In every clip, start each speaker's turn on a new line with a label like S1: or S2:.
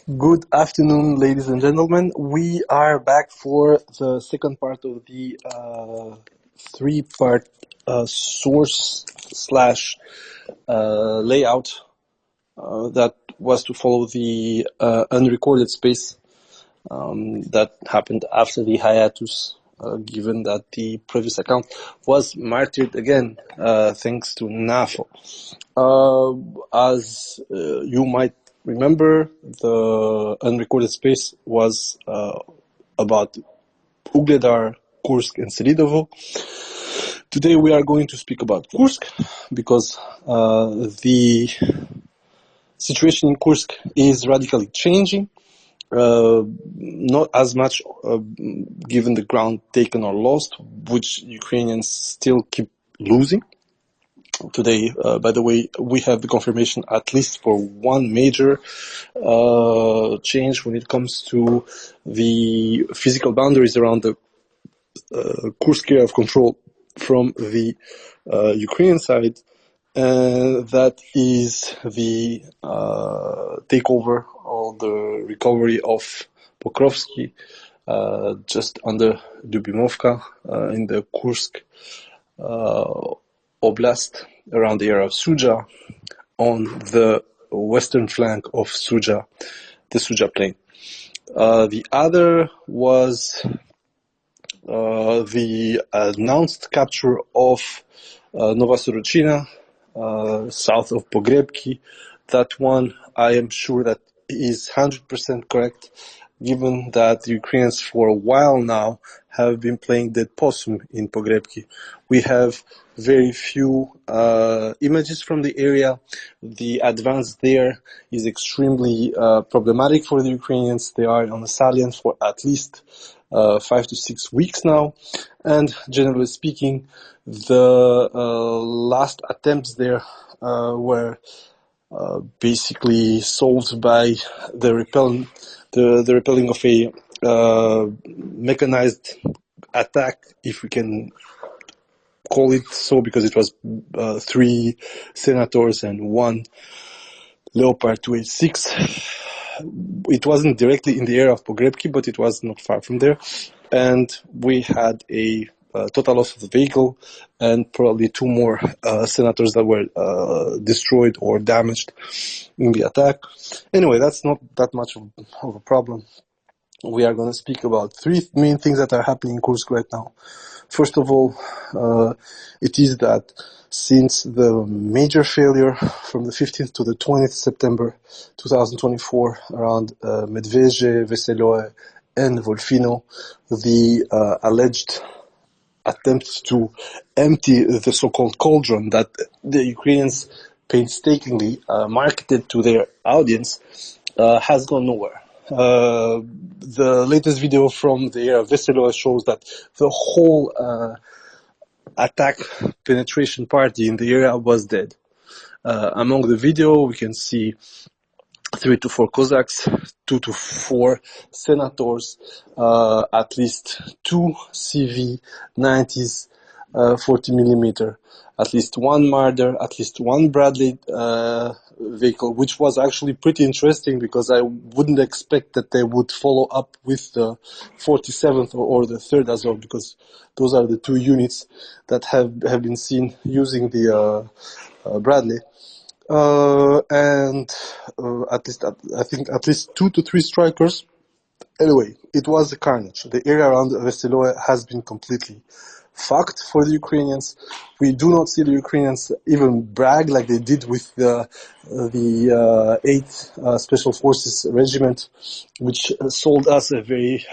S1: Good afternoon, ladies and gentlemen. We are back for the second part of the three-part source slash layout that was to follow the unrecorded space that happened after the hiatus, given that the previous account was martyred again, thanks to NAFO. As you might remember, the unrecorded space was about Ugledar, Kursk, and Selidovo. Today we are going to speak about Kursk because the situation in Kursk is radically changing. Not as much given the ground taken or lost, which Ukrainians still keep losing. Today, by the way, we have the confirmation at least for one major change when it comes to the physical boundaries around the Kursk area of control from the Ukrainian side, and that is the takeover or the recovery of Pokrovsky just under Lyubimovka in the Kursk Oblast around the area of Suja on the western flank of Suja, the Suja plain. The other was the announced capture of Nova Sorochina, south of Pogrebki. That one, I am sure that is 100% correct, given that the Ukrainians for a while now have been playing dead possum in Pogrebki. We have very few images from the area. The advance there is extremely problematic for the Ukrainians. They are on the salient for at least 5 to 6 weeks now, and generally speaking, the last attempts there were basically solved by the repelling of a mechanized attack, if we can call it so, because it was 3 Senators and 1 Leopard 286. It wasn't directly in the area of Pogrebki, but it was not far from there. And we had a total loss of the vehicle and probably 2 more Senators that were destroyed or damaged in the attack. Anyway, that's not that much of a problem. We are going to speak about 3 main things that are happening in Kursk right now. First of all, it is that since the major failure from the 15th to the 20th September 2024 around Medveje, Veseloe, and Volfino, the alleged attempts to empty the so-called cauldron that the Ukrainians painstakingly marketed to their audience has gone nowhere. The latest video from the area of Veseloe shows that the whole attack penetration party in the area was dead. Among the video, we can see 3 to 4 Cossacks, 2 to 4 Senators, at least 2 CV-90s, 40 millimeter, at least 1 Marder, at least 1 Bradley vehicle, which was actually pretty interesting because I wouldn't expect that they would follow up with the 47th or the 3rd Azov, because those are the 2 units that have been seen using the Bradley. And I think at least 2 to 3 strikers. Anyway, it was a carnage. The area around Veseloe has been completely fucked for the Ukrainians. We do not see the Ukrainians even brag like they did with the 8th Special Forces Regiment, which sold us a very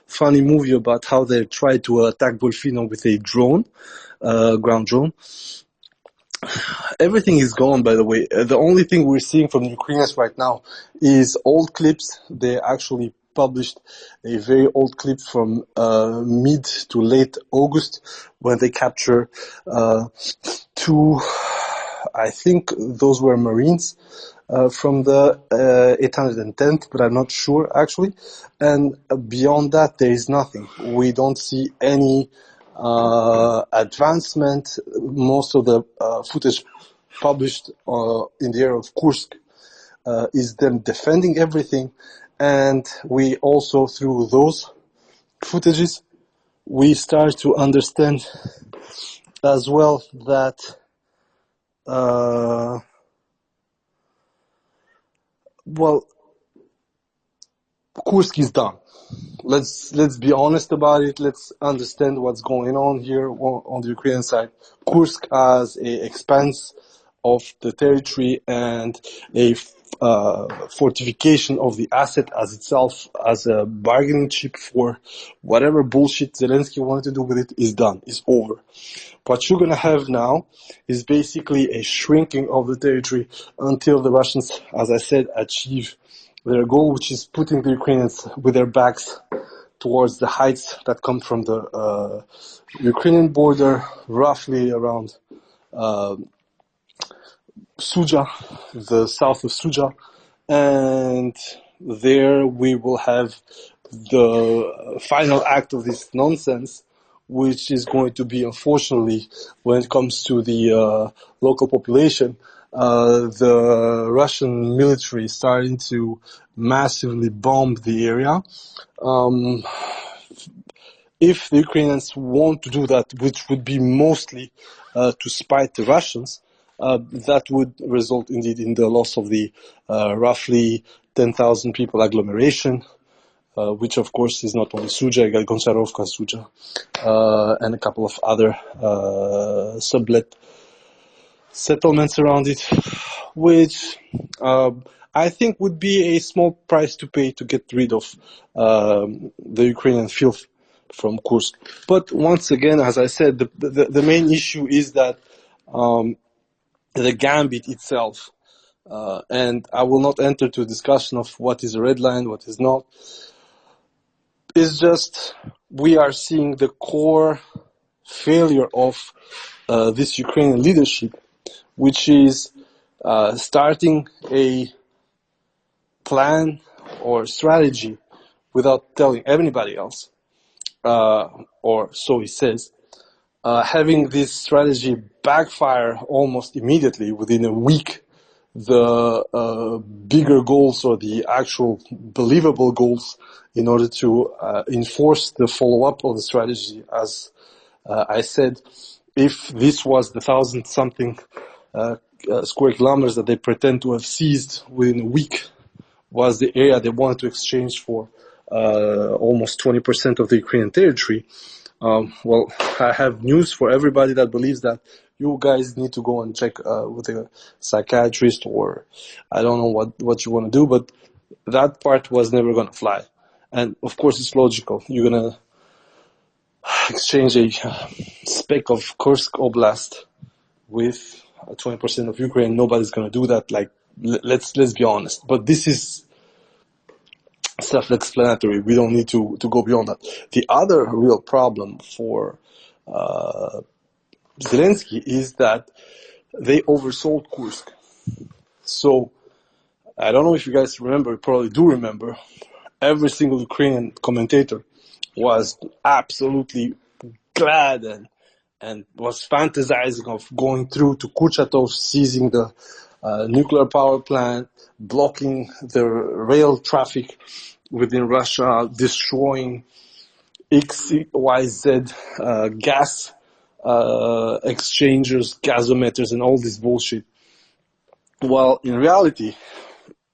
S1: funny movie about how they tried to attack Volfino with a drone, ground drone. Everything is gone, by the way. The only thing we're seeing from the Ukrainians right now is old clips. They actually published a very old clip from mid to late August when they capture 2, I think those were Marines from the 810th, but I'm not sure actually. And beyond that, there is nothing. We don't see any advancement. Most of the footage published in the area of Kursk is them defending everything, and we also, through those footages, we start to understand as well that well, Kursk is done. Let's be honest about it. Let's understand what's going on here on the Ukrainian side. Kursk has a expanse of the territory and a fortification of the asset as itself, as a bargaining chip for whatever bullshit Zelensky wanted to do with it is done, is over. What you're gonna have now is basically a shrinking of the territory until the Russians, as I said, achieve their goal, which is putting the Ukrainians with their backs towards the heights that come from the Ukrainian border, roughly around Suja, the south of Suja, and there we will have the final act of this nonsense, which is going to be, unfortunately, when it comes to the local population, the Russian military is starting to massively bomb the area. If the Ukrainians want to do that, which would be mostly to spite the Russians, that would result indeed in the loss of the roughly 10,000 people agglomeration, which of course is not only Suja, you got Goncharovka, Suja, and a couple of other sublet settlements around it, which I think would be a small price to pay to get rid of the Ukrainian filth from Kursk. But once again, as I said, the main issue is that the gambit itself, and I will not enter to a discussion of what is a red line, what is not, is just we are seeing the core failure of this Ukrainian leadership, which is starting a plan or strategy without telling anybody else, or so he says, having this strategy backfire almost immediately within a week. The bigger goals or the actual believable goals in order to enforce the follow-up of the strategy. As I said, if this was the 1,000-something square kilometers that they pretend to have seized within a week was the area they wanted to exchange for almost 20% of the Ukrainian territory, well, I have news for everybody that believes that. You guys need to go and check with a psychiatrist, or I don't know what you want to do, but that part was never going to fly. And of course it's logical. You're going to exchange a speck of Kursk Oblast with 20% of Ukraine. Nobody's going to do that. Like, let's be honest. But this is self-explanatory. We don't need to go beyond that. The other real problem for Zelensky is that they oversold Kursk. So, I don't know if you guys remember, you probably do remember, every single Ukrainian commentator was absolutely glad and was fantasizing of going through to Kurchatov, seizing the nuclear power plant, blocking the rail traffic within Russia, destroying XYZ gas exchangers, gasometers, and all this bullshit. Well, in reality,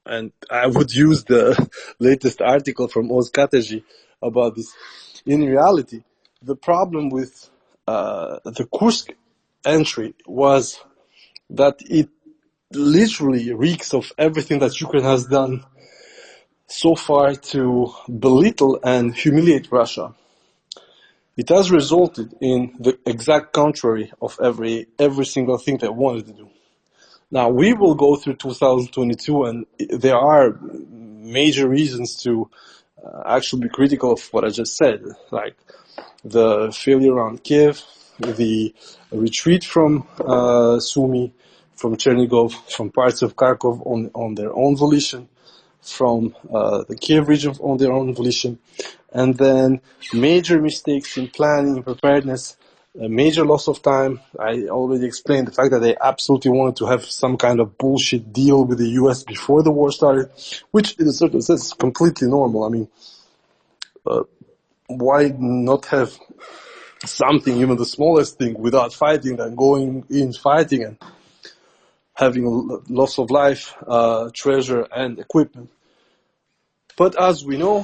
S1: and I would use the latest article from Oz Kataji about this, in reality, the problem with the Kursk entry was that it literally reeks of everything that Ukraine has done so far to belittle and humiliate Russia. It has resulted in the exact contrary of every single thing they wanted to do. Now, we will go through 2022, and there are major reasons to actually be critical of what I just said, like the failure around Kiev, the retreat from Sumy, from Chernigov, from parts of Kharkov on their own volition, from the Kiev region on their own volition, and then major mistakes in planning, preparedness, a major loss of time. I already explained the fact that they absolutely wanted to have some kind of bullshit deal with the US before the war started, which in a certain sense is completely normal. I mean, why not have something, even the smallest thing, without fighting and going in fighting and having loss of life, treasure and equipment? But as we know,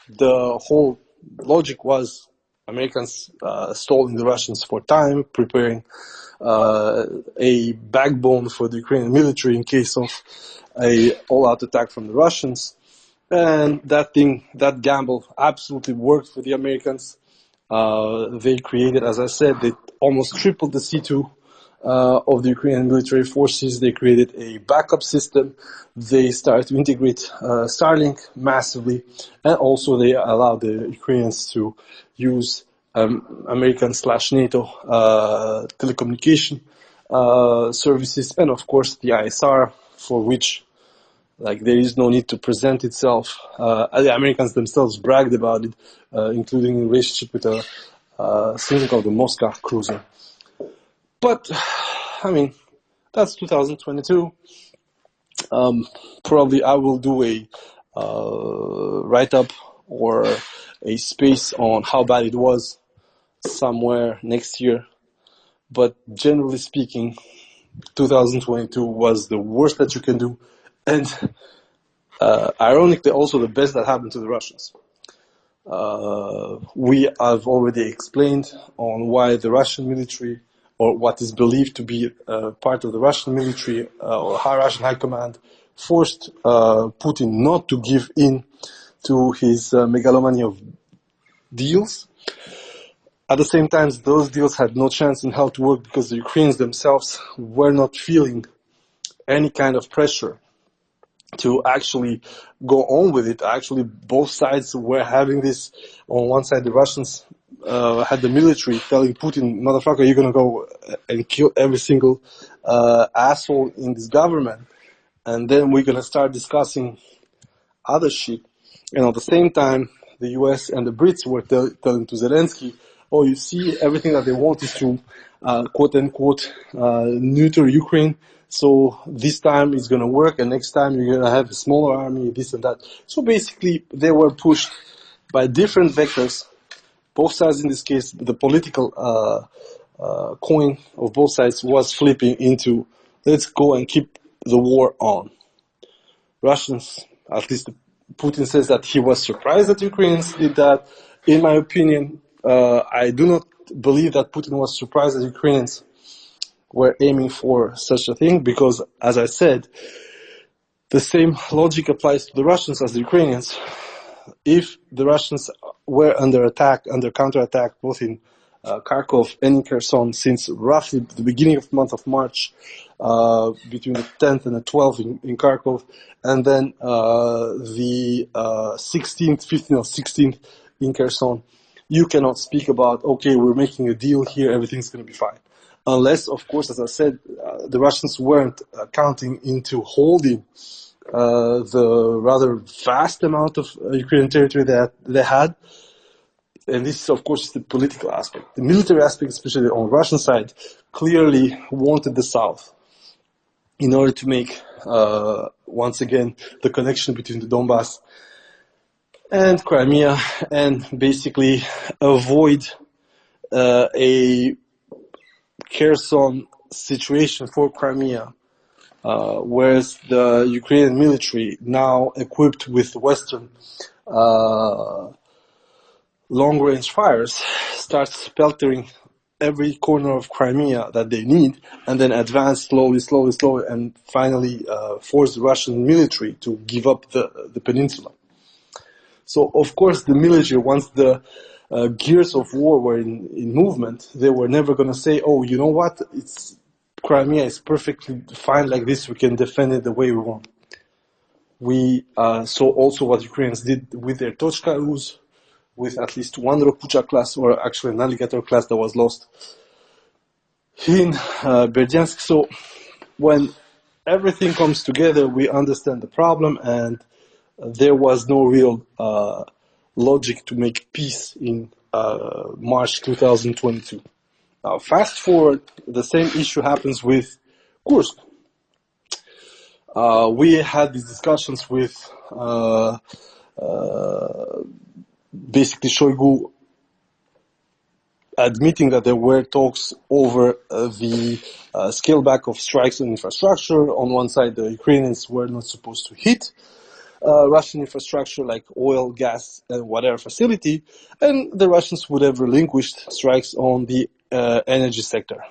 S1: the whole logic was Americans stalling the Russians for time, preparing a backbone for the Ukrainian military in case of a all-out attack from the Russians. And that gamble absolutely worked for the Americans. They created, as I said, they almost tripled the C2 of the Ukrainian military forces. They created a backup system. They started to integrate Starlink massively, and also they allowed the Ukrainians to use American/NATO telecommunication services, and of course the ISR, for which there is no need to present itself. The Americans themselves bragged about it, including in relationship with something called the Moscow cruiser. But, I mean, that's 2022. Probably I will do a write-up or a space on how bad it was somewhere next year. But generally speaking, 2022 was the worst that you can do. And ironically, also the best that happened to the Russians. We have already explained on why the Russian military, or what is believed to be part of the Russian military or Russian high command, forced Putin not to give in to his megalomania of deals. At the same time, those deals had no chance in how to work because the Ukrainians themselves were not feeling any kind of pressure to actually go on with it. Actually, both sides were having this. On one side, the Russians had the military telling Putin, motherfucker, you're going to go and kill every single asshole in this government. And then we're going to start discussing other shit. And at the same time, the US and the Brits were telling to Zelensky, oh, you see, everything that they want is to, quote-unquote, neuter Ukraine. So this time it's going to work, and next time you're going to have a smaller army, this and that. So basically, they were pushed by different vectors. Both sides, in this case, the political coin of both sides was flipping into, let's go and keep the war on. Russians, at least Putin says that he was surprised that Ukrainians did that. In my opinion, I do not believe that Putin was surprised that Ukrainians were aiming for such a thing, because, as I said, the same logic applies to the Russians as the Ukrainians. If the Russians were under attack, under counterattack, both in Kharkov and in Kherson since roughly the beginning of the month of March, between the 10th and the 12th in Kharkov, and then the 16th, 15th or 16th in Kherson, you cannot speak about, okay, we're making a deal here, everything's going to be fine. Unless, of course, as I said, the Russians weren't counting into holding the rather vast amount of Ukrainian territory that they had. And this, of course, is the political aspect. The military aspect, especially on the Russian side, clearly wanted the South in order to make, once again, the connection between the Donbass and Crimea, and basically avoid a Kherson situation for Crimea, whereas the Ukrainian military, now equipped with Western long-range fires, starts peltering every corner of Crimea that they need, and then advance slowly, and finally force the Russian military to give up the peninsula. So, of course, the military, once the gears of war were in movement, they were never going to say, oh, you know what, Crimea is perfectly fine like this, we can defend it the way we want. We saw also what Ukrainians did with their Tochka-Us, with at least one Ropucha class, or actually an alligator class that was lost in Berdyansk. So when everything comes together, we understand the problem, and there was no real logic to make peace in March 2022. Now, fast forward, the same issue happens with Kursk. We had these discussions with basically Shoigu admitting that there were talks over the scale back of strikes on infrastructure. On one side, the Ukrainians were not supposed to hit Russian infrastructure like oil, gas, and whatever facility, and the Russians would have relinquished strikes on the energy sector.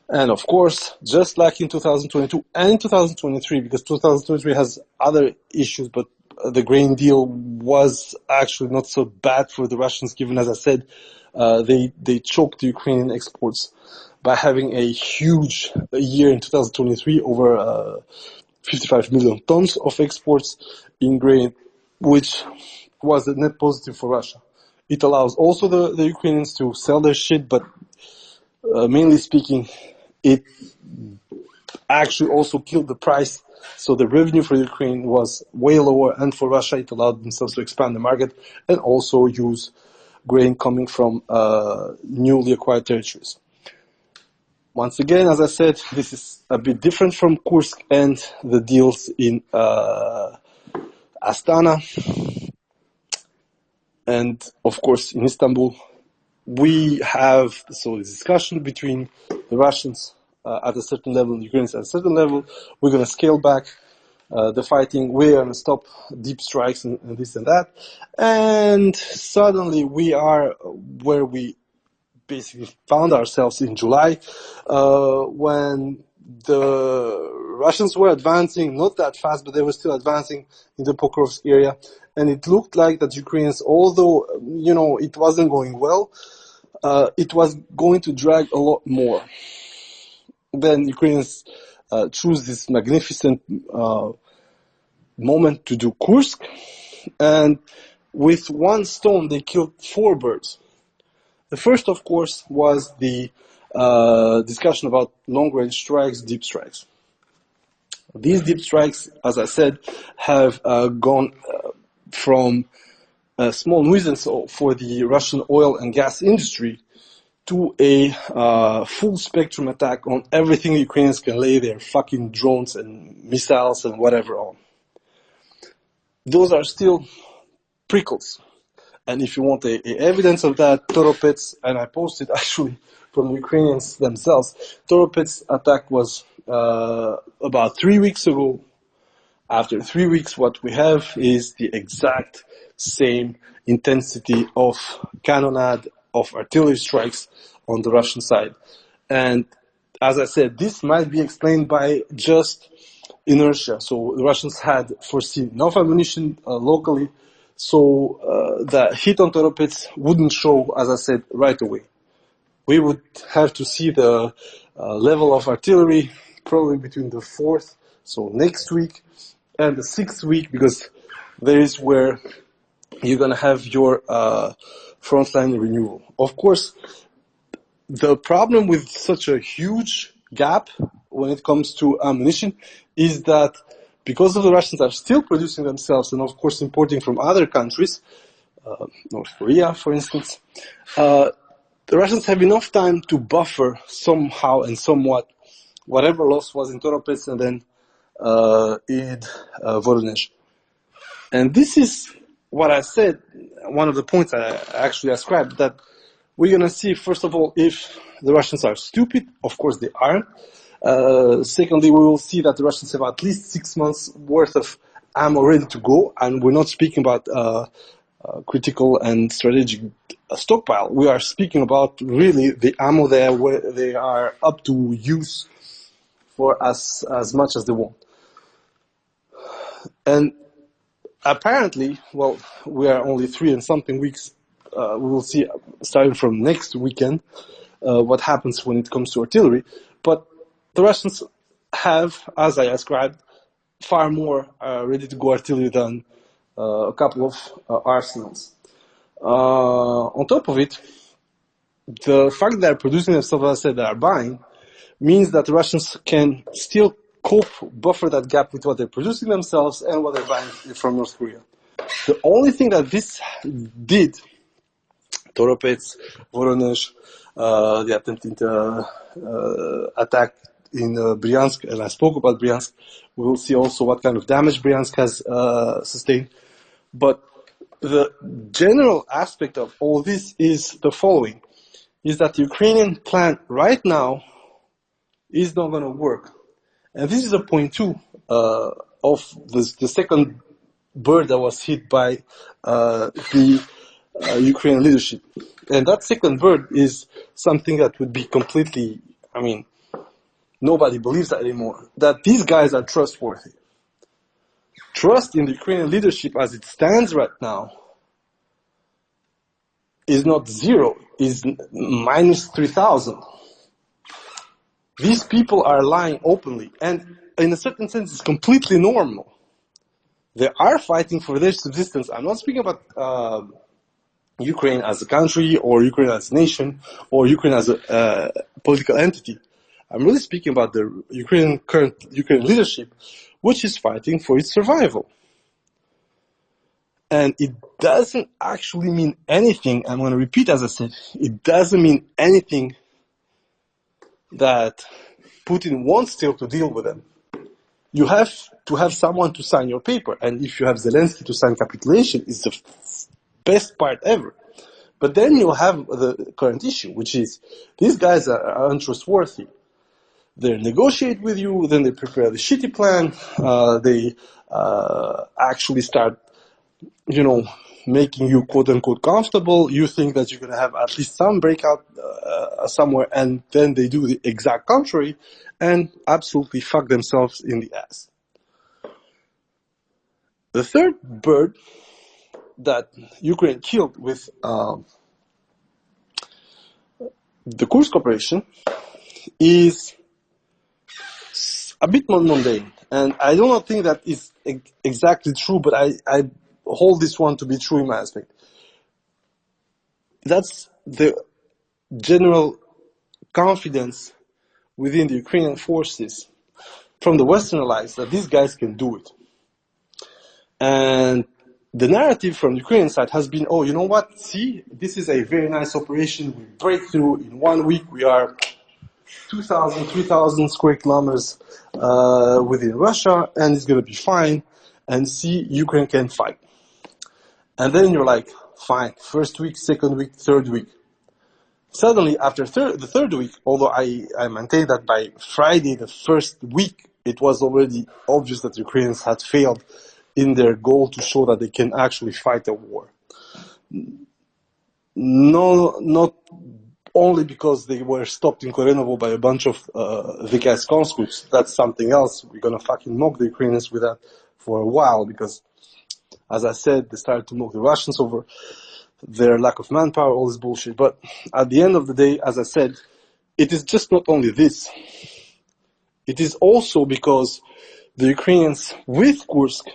S1: And of course, just like in 2022 and in 2023, because 2023 has other issues, but the grain deal was actually not so bad for the Russians, given, as I said, they choked the Ukrainian exports by having a huge year in 2023, over 55 million tons of exports in grain, which was a net positive for Russia. It allows also the Ukrainians to sell their shit, but mainly speaking, it actually also killed the price. So the revenue for Ukraine was way lower, and for Russia it allowed themselves to expand the market and also use grain coming from newly acquired territories. Once again, as I said, this is a bit different from Kursk and the deals in Astana. And of course, in Istanbul, we have this discussion between the Russians at a certain level and the Ukrainians at a certain level. We're going to scale back the fighting. We're going to stop deep strikes and this and that. And suddenly we are where we basically found ourselves in July, when the Russians were advancing, not that fast, but they were still advancing in the Pokrovsk area. And it looked like that Ukrainians, although, it wasn't going well, it was going to drag a lot more. Then Ukrainians choose this magnificent moment to do Kursk, and with one stone they killed 4 birds. The first, of course, was the discussion about long-range strikes, deep strikes. These deep strikes, as I said, have gone from a small nuisance for the Russian oil and gas industry to a full spectrum attack on everything the Ukrainians can lay their fucking drones and missiles and whatever on. Those are still prickles. And if you want a evidence of that, Toropets, and I posted actually from the Ukrainians themselves, Toropets attack was about 3 weeks ago. After 3 weeks, what we have is the exact same intensity of cannonade, of artillery strikes on the Russian side. And as I said, this might be explained by just inertia. So the Russians had foreseen enough ammunition locally, so the hit on Toropets wouldn't show, as I said, right away. We would have to see the level of artillery probably between the 4th, so next week, and the 6th week, because there is where you're going to have your frontline renewal. Of course, the problem with such a huge gap when it comes to ammunition is that because the Russians are still producing themselves and, of course, importing from other countries, North Korea, for instance, the Russians have enough time to buffer somehow and somewhat whatever loss was in Toropets and then in Voronezh. And this is what I said, one of the points I actually ascribed, that we're going to see, first of all, if the Russians are stupid. Of course, they aren't. Secondly, we will see that the Russians have at least 6 months worth of ammo ready to go, and we're not speaking about critical and strategic stockpile. We are speaking about really the ammo there where they are up to use for as much as they want. And apparently, well, we are only 3 and something weeks. We will see, starting from next weekend, what happens when it comes to artillery. But the Russians have, as I ascribed, far more ready-to-go artillery than a couple of arsenals. On top of it, the fact that they're producing themselves, as I said, they are buying, means that the Russians can still buffer that gap with what they're producing themselves and what they're buying from North Korea. The only thing that this did Toropets, Voronezh, the attempted attack in Bryansk, and I spoke about Bryansk. We will see also what kind of damage Bryansk has sustained. But the general aspect of all this is the following, is that the Ukrainian plan right now is not going to work. And this is a point too of the second bird that was hit by the Ukrainian leadership. And that second bird is something that would be completely, I mean, nobody believes that anymore, that these guys are trustworthy. Trust in the Ukrainian leadership as it stands right now is not zero, is minus 3,000. These people are lying openly, and in a certain sense it's completely normal. They are fighting for their subsistence. I'm not speaking about Ukraine as a country, or Ukraine as a nation, or Ukraine as a political entity. I'm really speaking about the current Ukrainian leadership, which is fighting for its survival. And it doesn't actually mean anything. I'm going to repeat, as I said, it doesn't mean anything that Putin wants still to deal with them. You have to have someone to sign your paper. And if you have Zelensky to sign capitulation, it's the best part ever. But then you have the current issue, which is these guys are untrustworthy. They negotiate with you, then they prepare the shitty plan, they actually start, making you quote-unquote comfortable. You think that you're going to have at least some breakout somewhere, and then they do the exact contrary and absolutely fuck themselves in the ass. The third bird that Ukraine killed with the Kursk operation is a bit more mundane. And I do not think that is exactly true, but I hold this one to be true in my aspect. That's the general confidence within the Ukrainian forces from the Western allies that these guys can do it. And the narrative from the Ukrainian side has been, oh, you know what? See, this is a very nice operation. We break through in 1 week. We are 2,000, 3,000 square kilometers within Russia, and it's going to be fine. And see, Ukraine can fight. And then you're like, fine, first week, second week, third week. Suddenly, after the third week, although I maintain that by Friday, the first week, it was already obvious that Ukrainians had failed in their goal to show that they can actually fight a war. No, not only because they were stopped in Korenovo by a bunch of VKS conscripts. That's something else. We're going to fucking mock the Ukrainians with that for a while, because, as I said, they started to mock the Russians over their lack of manpower, all this bullshit. But at the end of the day, as I said, it is just not only this. It is also because the Ukrainians with Kursk,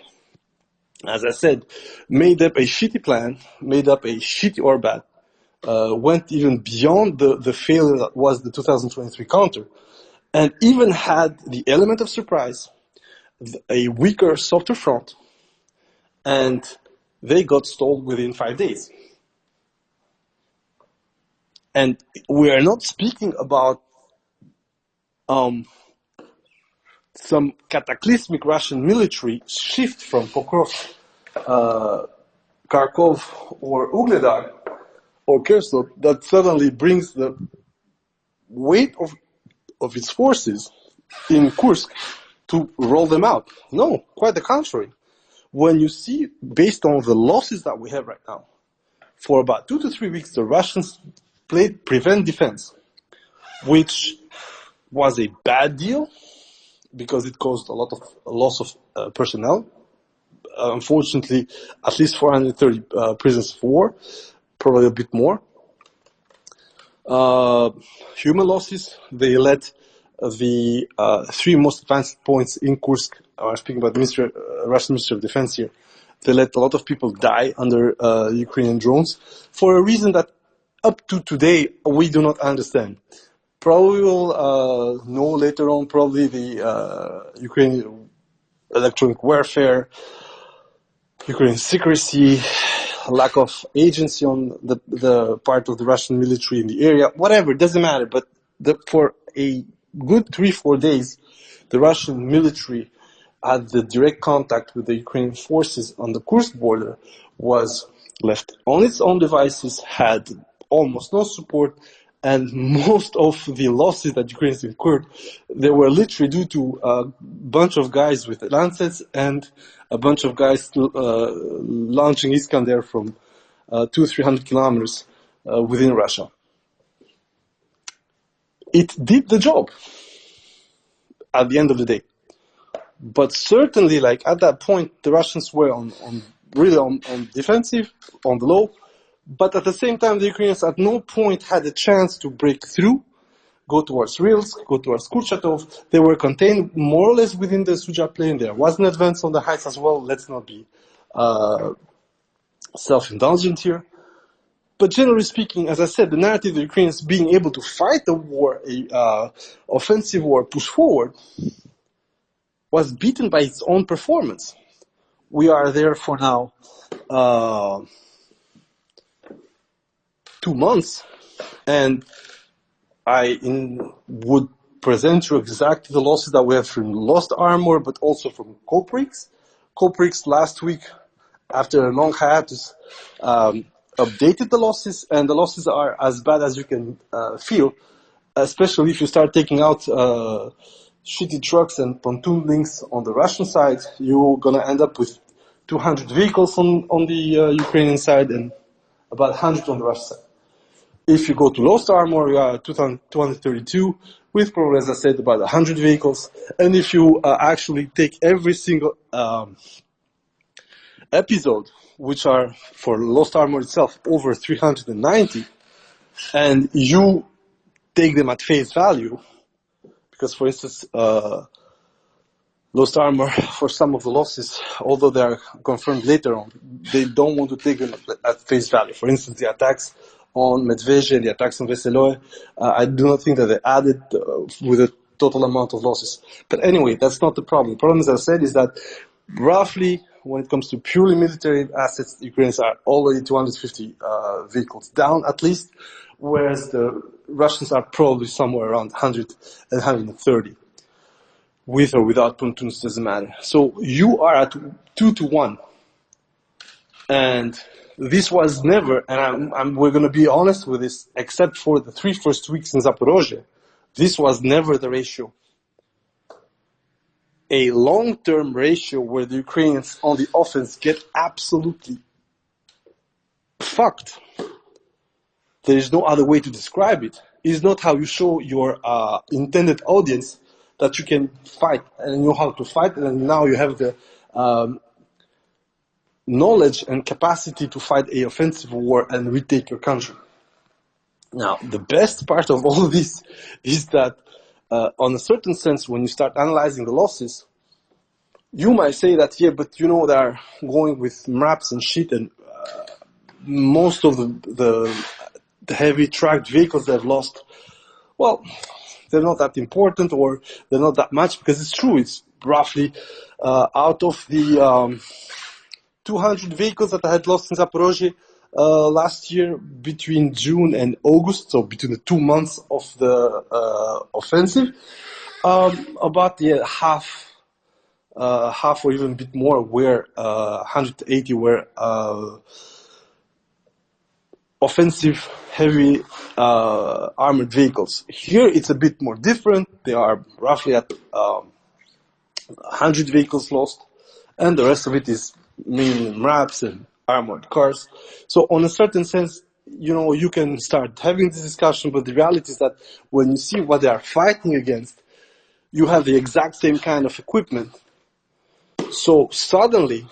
S1: as I said, made up a shitty plan, made up a shitty orbit, went even beyond the failure that was the 2023 counter, and even had the element of surprise, a weaker, softer front, and they got stalled within 5 days. And we are not speaking about some cataclysmic Russian military shift from Pokrovsk, Kharkov, or Ugledar, or Kherson that suddenly brings the weight of its forces in Kursk to roll them out. No, quite the contrary. When you see, based on the losses that we have right now, for about 2 to 3 weeks, the Russians played prevent defense, which was a bad deal because it caused a lot of loss of personnel. Unfortunately, at least 430 prisoners of war, probably a bit more. Human losses, they let the 3 most advanced points in Kursk, I'm speaking about the Russian Ministry of Defense here, they let a lot of people die under Ukrainian drones for a reason that up to today we do not understand. Probably we'll know later on, probably the Ukrainian electronic warfare, Ukrainian secrecy, lack of agency on the part of the Russian military in the area, whatever, it doesn't matter. But for a good 3-4 days, the Russian military had the direct contact with the Ukrainian forces on the Kursk border, was left on its own devices, had almost no support, and most of the losses that Ukrainians incurred, they were literally due to a bunch of guys with lancets and a bunch of guys launching Iskander from 200-300 kilometers within Russia. It did the job at the end of the day. But certainly, like at that point, the Russians were on defensive, on the low. But at the same time, the Ukrainians at no point had a chance to break through, go towards Rilsk, go towards Kurchatov. They were contained more or less within the Suja plain. There was an advance on the heights as well. Let's not be self-indulgent here. But generally speaking, as I said, the narrative of the Ukrainians being able to fight the war, offensive war, push forward, was beaten by its own performance. We are there for now 2 months, and I would present you exactly the losses that we have from lost armor, but also from Koprix. Koprix last week, after a long hiatus, updated the losses, and the losses are as bad as you can feel, especially if you start taking out shitty trucks and pontoon links on the Russian side. You're gonna end up with 200 vehicles on the Ukrainian side and about 100 on the Russian side. If you go to lost armor, you are 232, with probably, as I said, about 100 vehicles. And if you actually take every single episode, which are for lost armor itself over 390, and you take them at face value, because for instance, lost armor for some of the losses, although they are confirmed later on, they don't want to take them at face value. For instance, the attacks on Medvedev and the attacks on Veseloe, I do not think that they added with a total amount of losses. But anyway, that's not the problem. The problem, as I said, is that roughly, when it comes to purely military assets, the Ukrainians are already 250 vehicles down at least, whereas the Russians are probably somewhere around 100 and 130. With or without pontoons, doesn't matter. So you are at 2-1. And this was never, and we're going to be honest with this, except for the 3 first weeks in Zaporozhye, this was never the ratio. A long-term ratio where the Ukrainians on the offense get absolutely fucked. There is no other way to describe it. It's not how you show your intended audience that you can fight and know how to fight, and now you have the knowledge and capacity to fight a offensive war and retake your country. Now, the best part of all of this is that, on a certain sense, when you start analyzing the losses, you might say that, yeah, but you know, they're going with maps and shit, and most of the heavy tracked vehicles they've lost, well, they're not that important, or they're not that much, because it's true, it's roughly out of the 200 vehicles that I had lost in Zaporozhye last year between June and August, so between the 2 months of the offensive, about half or even a bit more were 180 were offensive heavy armored vehicles. Here it's a bit more different. They are roughly at 100 vehicles lost, and the rest of it is mainly MRAPs and armored cars. So on a certain sense, you know, you can start having this discussion, but the reality is that when you see what they are fighting against, you have the exact same kind of equipment. So suddenly,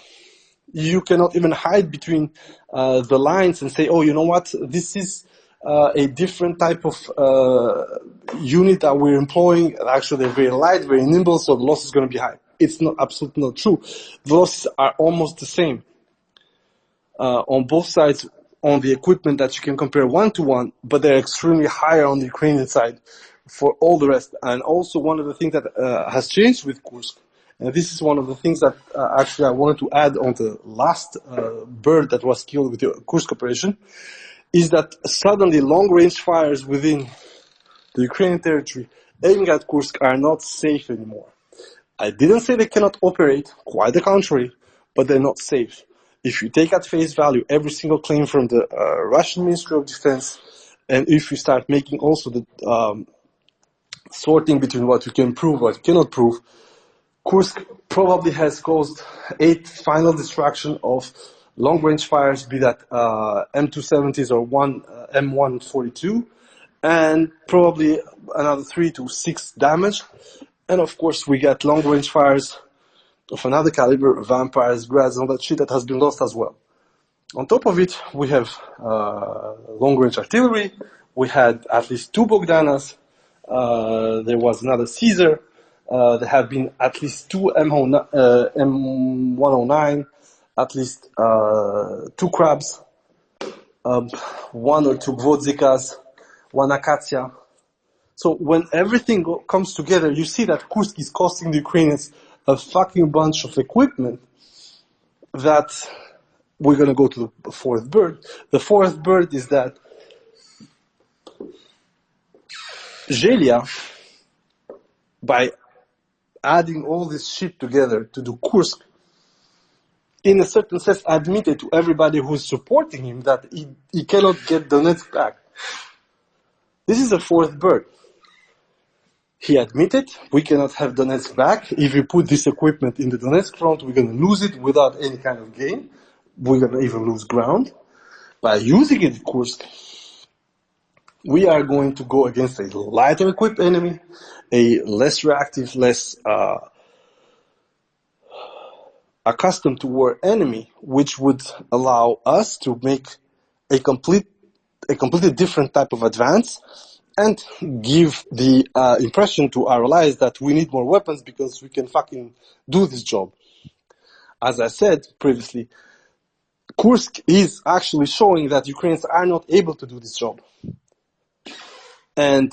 S1: you cannot even hide between the lines and say, oh, you know what, this is a different type of unit that we're employing. Actually, they're very light, very nimble, so the loss is going to be high. It's not absolutely not true. The losses are almost the same on both sides on the equipment that you can compare 1-to-1, but they're extremely higher on the Ukrainian side for all the rest. And also one of the things that has changed with Kursk, And this is one of the things that actually I wanted to add on the last bird that was killed with the Kursk operation, is that suddenly long-range fires within the Ukrainian territory aiming at Kursk are not safe anymore. I didn't say they cannot operate, quite the contrary, but they're not safe. If you take at face value every single claim from the Russian Ministry of Defense, and if you start making also the sorting between what you can prove, what you cannot prove, Kursk probably has caused 8 final destruction of long-range fires, be that M270s or M142, and probably another 3 to 6 damage. And of course, we get long-range fires of another caliber, vampires, grads, and all that shit that has been lost as well. On top of it, we have long-range artillery. We had at least 2 Bogdanas. There was another Caesar. There have been at least 2 M109, at least 2 Crabs, 1 or 2 Gvodzikas, 1 Akatsya. So when everything comes together, you see that Kursk is costing the Ukrainians a fucking bunch of equipment that we're going to go to the fourth bird. The fourth bird is that Zelia, by adding all this shit together to do Kursk, in a certain sense admitted to everybody who's supporting him that he cannot get Donetsk back. This is the fourth bird. He admitted we cannot have Donetsk back. If we put this equipment in the Donetsk front, we're going to lose it without any kind of gain. We're going to even lose ground. By using it in Kursk, we are going to go against a lighter equipped enemy, a less reactive, less accustomed to war enemy, which would allow us to make a completely different type of advance and give the impression to our allies that we need more weapons because we can fucking do this job. As I said previously, Kursk is actually showing that Ukrainians are not able to do this job. And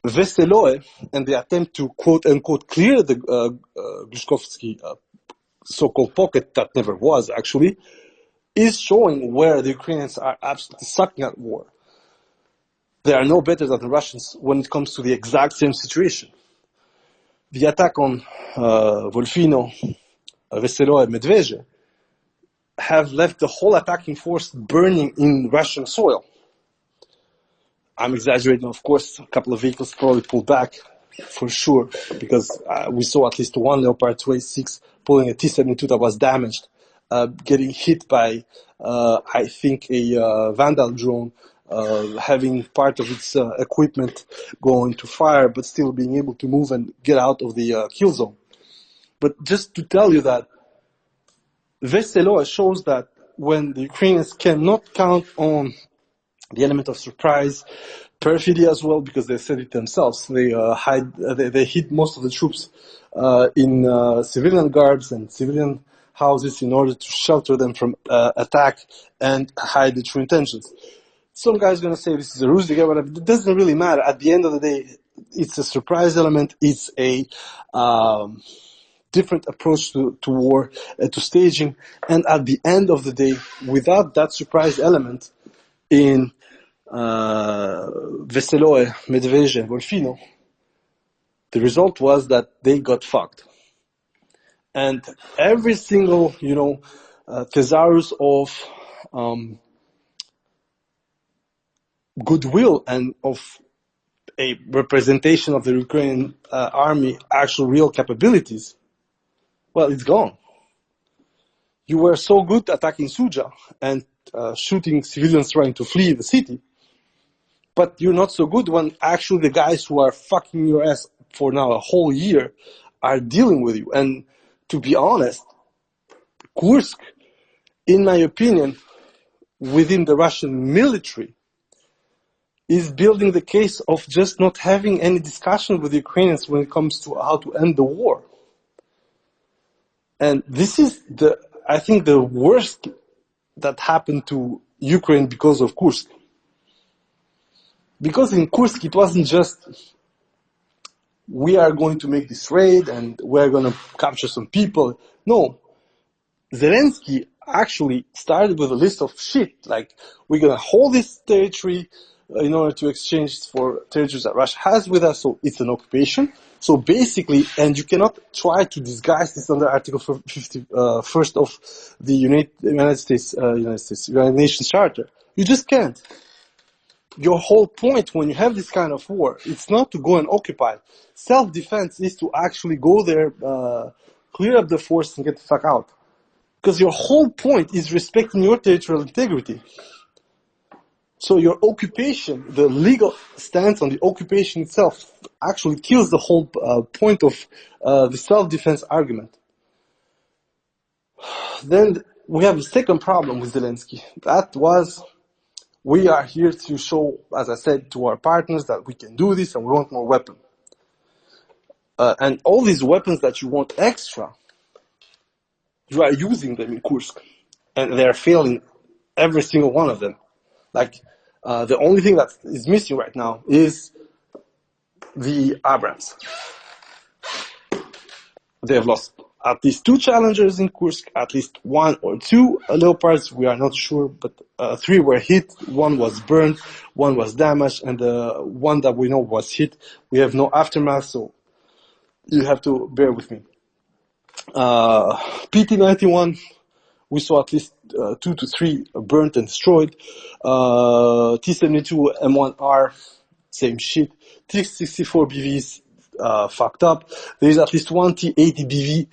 S1: Veseloe and the attempt to quote-unquote clear the Grushkovsky so-called pocket that never was actually, is showing where the Ukrainians are absolutely sucking at war. They are no better than the Russians when it comes to the exact same situation. The attack on Volfino, Veseloe, and Medvedev have left the whole attacking force burning in Russian soil. I'm exaggerating, of course. A couple of vehicles probably pulled back, for sure, because we saw at least 1 Leopard 2A6 pulling a T-72 that was damaged, getting hit by, I think, a Vandal drone, having part of its equipment go into fire, but still being able to move and get out of the kill zone. But just to tell you that Veseloe shows that when the Ukrainians cannot count on the element of surprise, perfidy as well, because they said it themselves, they hid most of the troops in civilian garbs and civilian houses in order to shelter them from attack and hide the true intentions. Some guy's going to say this is a ruse, whatever. It doesn't really matter. At the end of the day, it's a surprise element. It's a different approach to war, to staging. And at the end of the day, without that surprise element in Veseloe, Medvedev, and Volfino, the result was that they got fucked. And every single, thesaurus of goodwill and of a representation of the Ukrainian army, actual real capabilities, well, it's gone. You were so good attacking Suja and shooting civilians trying to flee the city, but you're not so good when actually the guys who are fucking your ass for now a whole year are dealing with you. And to be honest, Kursk, in my opinion, within the Russian military, is building the case of just not having any discussion with the Ukrainians when it comes to how to end the war. And this is I think the worst that happened to Ukraine because of Kursk. Because in Kursk it wasn't just we are going to make this raid and we're going to capture some people. No, Zelensky actually started with a list of shit, like, we're going to hold this territory in order to exchange for territories that Russia has with us, so it's an occupation. So basically, and you cannot try to disguise this under Article 51st of the United Nations Charter. You just can't. Your whole point when you have this kind of war, it's not to go and occupy. Self-defense is to actually go there, clear up the force and get the fuck out. Because your whole point is respecting your territorial integrity. So your occupation, the legal stance on the occupation itself, actually kills the whole point of the self-defense argument. Then we have the second problem with Zelensky. That was, we are here to show, as I said, to our partners that we can do this and we want more weapons. And all these weapons that you want extra, you are using them in Kursk. And they are failing every single one of them. Like, the only thing that is missing right now is the Abrams. They have lost at least 2 challengers in Kursk, at least 1 or 2 Leopards, we are not sure, but 3 were hit, 1 was burned, 1 was damaged, and the 1 that we know was hit. We have no aftermath, so you have to bear with me. PT-91, we saw at least 2 to 3 burnt and destroyed. T-72 M1R, same shit. T-64 BVs fucked up. There is at least 1 T-80 BV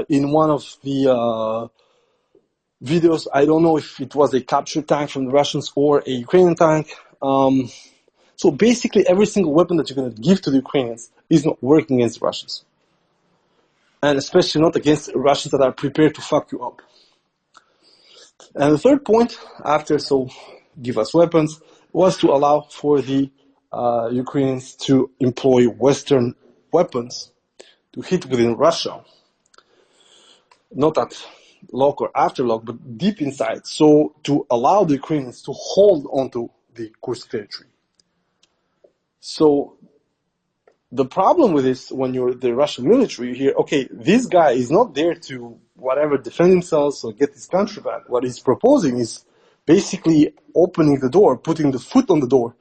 S1: in one of the videos. I don't know if it was a captured tank from the Russians or a Ukrainian tank. So basically every single weapon that you're going to give to the Ukrainians is not working against the Russians. And especially not against Russians that are prepared to fuck you up. And the third point, after so give us weapons, was to allow for the Ukrainians to employ Western weapons to hit within Russia. Not at lock or after lock, but deep inside. So to allow the Ukrainians to hold onto the Kursk territory. So the problem with this, when you're the Russian military, you hear, okay, this guy is not there to whatever defend himself or get his country back. What he's proposing is basically opening the door, putting the foot on the door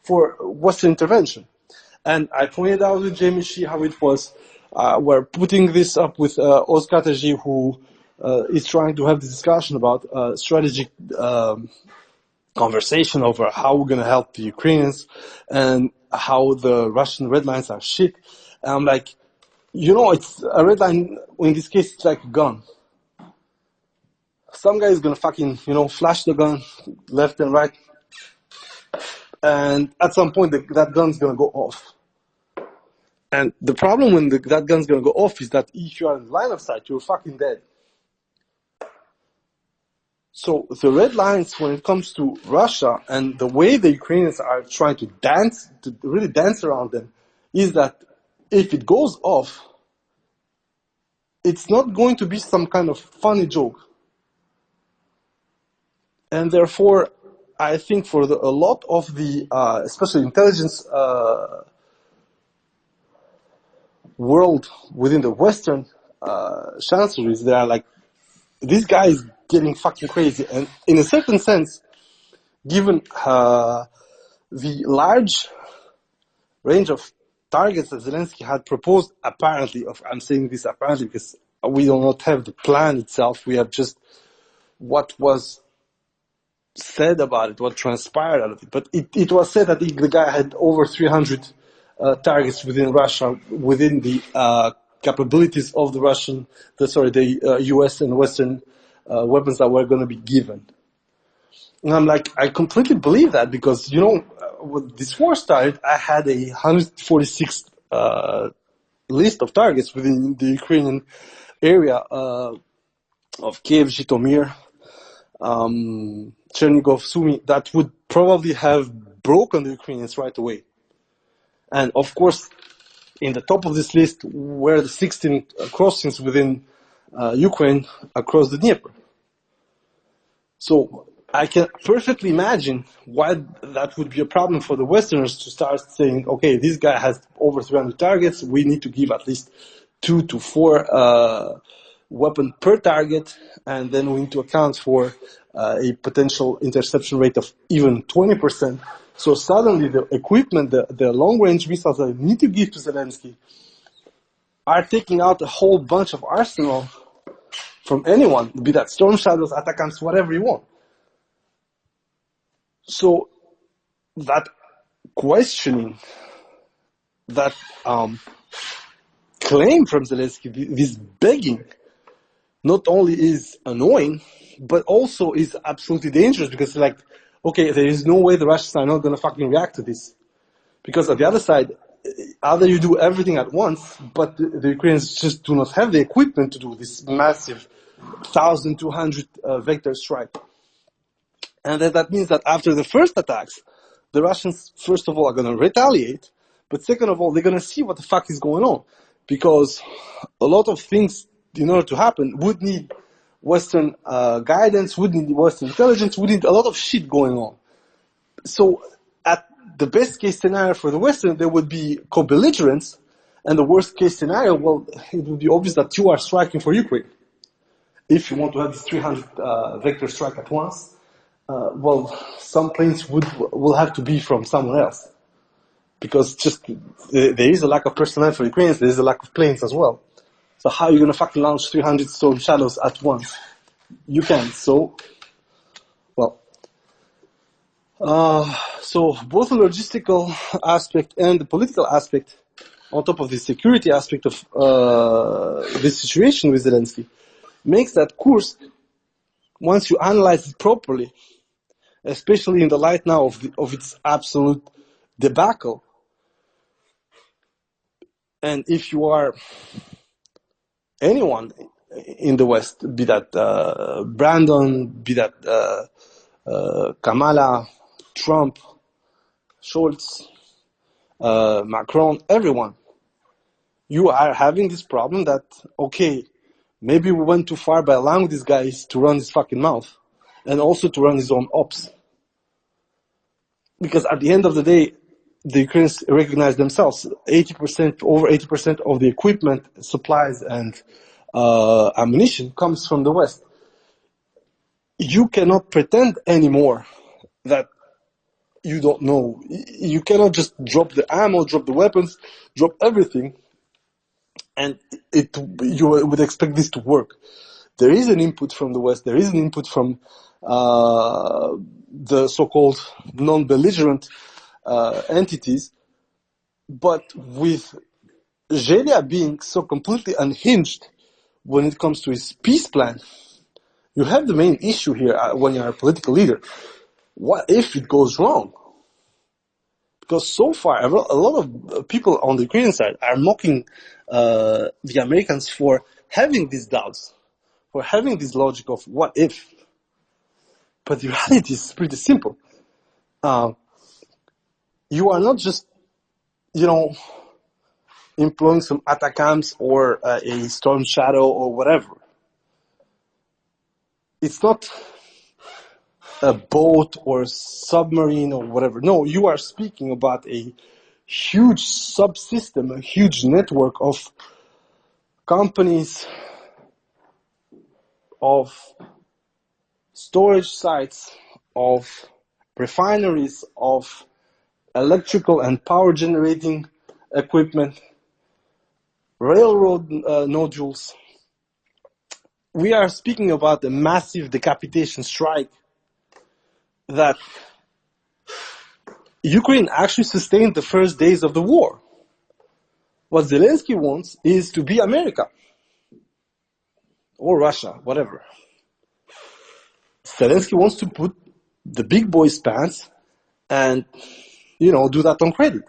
S1: for Western intervention. And I pointed out with Jamie Shee how it was. We're putting this up with Oz Kataji, who is trying to have this discussion about strategic conversation over how we're going to help the Ukrainians and how the Russian red lines are shit. And I'm like, you know, it's a red line, in this case, it's like a gun. Some guy is going to fucking, you know, flash the gun left and right. And at some point, that gun's going to go off. And the problem when that gun's going to go off is that if you are in the line of sight, you're fucking dead. So the red lines, when it comes to Russia and the way the Ukrainians are trying to dance, to really dance around them, is that if it goes off, it's not going to be some kind of funny joke. And therefore, I think for a lot of the, especially intelligence world within the Western chancelleries, they are like, this guy is getting fucking crazy. And in a certain sense, given the large range of targets that Zelensky had proposed, apparently, I'm saying this apparently because we do not have the plan itself, we have just what was said about it, what transpired out of it. But it was said that the guy had over 300 targets within Russia, within the capabilities of the the US and Western weapons that were going to be given. And I'm like, I completely believe that because, you know, when this war started, I had a 146 list of targets within the Ukrainian area of Kiev, Zhytomyr, Chernigov, Sumy, that would probably have broken the Ukrainians right away. And of course, in the top of this list were the 16 crossings within Ukraine across the Dnieper. So I can perfectly imagine why that would be a problem for the Westerners to start saying, okay, this guy has over 300 targets, we need to give at least 2 to 4 weapons per target, and then we need to account for a potential interception rate of even 20%. So suddenly the equipment, the long-range missiles that we need to give to Zelensky are taking out a whole bunch of arsenal from anyone, be that Storm Shadows, Atacams, whatever you want. So that questioning, that claim from Zelensky, this begging, not only is annoying, but also is absolutely dangerous because it's like, okay, there is no way the Russians are not going to fucking react to this. Because on the other side, either you do everything at once, but the Ukrainians just do not have the equipment to do this massive 1,200 vector strike. And that means that after the first attacks, the Russians, first of all, are going to retaliate, but second of all, they're going to see what the fuck is going on. Because a lot of things, in order to happen, would need Western guidance, would need Western intelligence, would need a lot of shit going on. So, at the best case scenario for the Western, there would be co-belligerence, and the worst case scenario, well, it would be obvious that you are striking for Ukraine. If you want to have this 300 vector strike at once, well, some planes will have to be from somewhere else. Because just, there is a lack of personnel for Ukrainians, there is a lack of planes as well. So how are you going to fucking launch 300 Storm Shadows at once? You can't. So, well, so both the logistical aspect and the political aspect, on top of the security aspect of this situation with Zelensky, makes that Kursk, once you analyze it properly, especially in the light now of its absolute debacle, and if you are anyone in the West, be that Brandon, be that Kamala, Trump, Scholz, Macron, everyone, you are having this problem that, okay, maybe we went too far by allowing these guys to run his fucking mouth and also to run his own ops. Because at the end of the day, the Ukrainians recognize themselves. Over 80% of the equipment, supplies, and ammunition comes from the West. You cannot pretend anymore that you don't know. You cannot just drop the ammo, drop the weapons, drop everything, and you would expect this to work. There is an input from the West. There is an input from the so-called non-belligerent entities, but with Zelia being so completely unhinged when it comes to his peace plan, you have the main issue here when you're a political leader. What if it goes wrong? Because so far, a lot of people on the Ukrainian side are mocking the Americans for having these doubts, for having this logic of what if. But the reality is pretty simple. You are not just, employing some Atacams or a Storm Shadow or whatever. It's not a boat or submarine or whatever. No, you are speaking about a huge subsystem, a huge network of companies, of storage sites, of refineries, of electrical and power generating equipment, railroad nodules. We are speaking about a massive decapitation strike that Ukraine actually sustained the first days of the war. What Zelensky wants is to be America. Or Russia, whatever. Zelensky wants to put the big boys' pants and, do that on credit.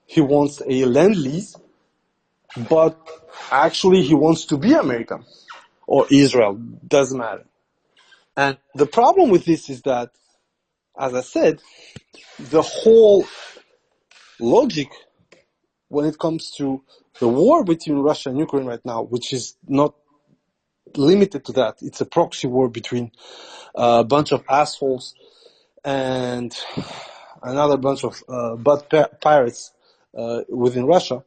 S1: He wants a lend-lease, but actually he wants to be America. Or Israel, doesn't matter. And the problem with this is that, as I said, the whole logic when it comes to the war between Russia and Ukraine right now, which is not limited to that. It's a proxy war between a bunch of assholes and another bunch of pirates within Russia.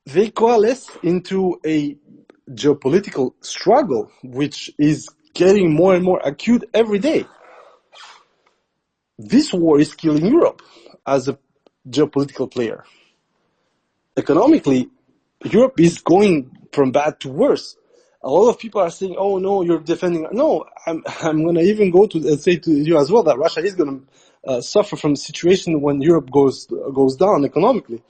S1: They coalesce into a geopolitical struggle, which is getting more and more acute every day. This war is killing Europe as a geopolitical player. Economically, Europe is going from bad to worse. A lot of people are saying, "Oh no, you're defending." No, I'm going to even go to say to you as well that Russia is going to suffer from a situation when Europe goes down economically,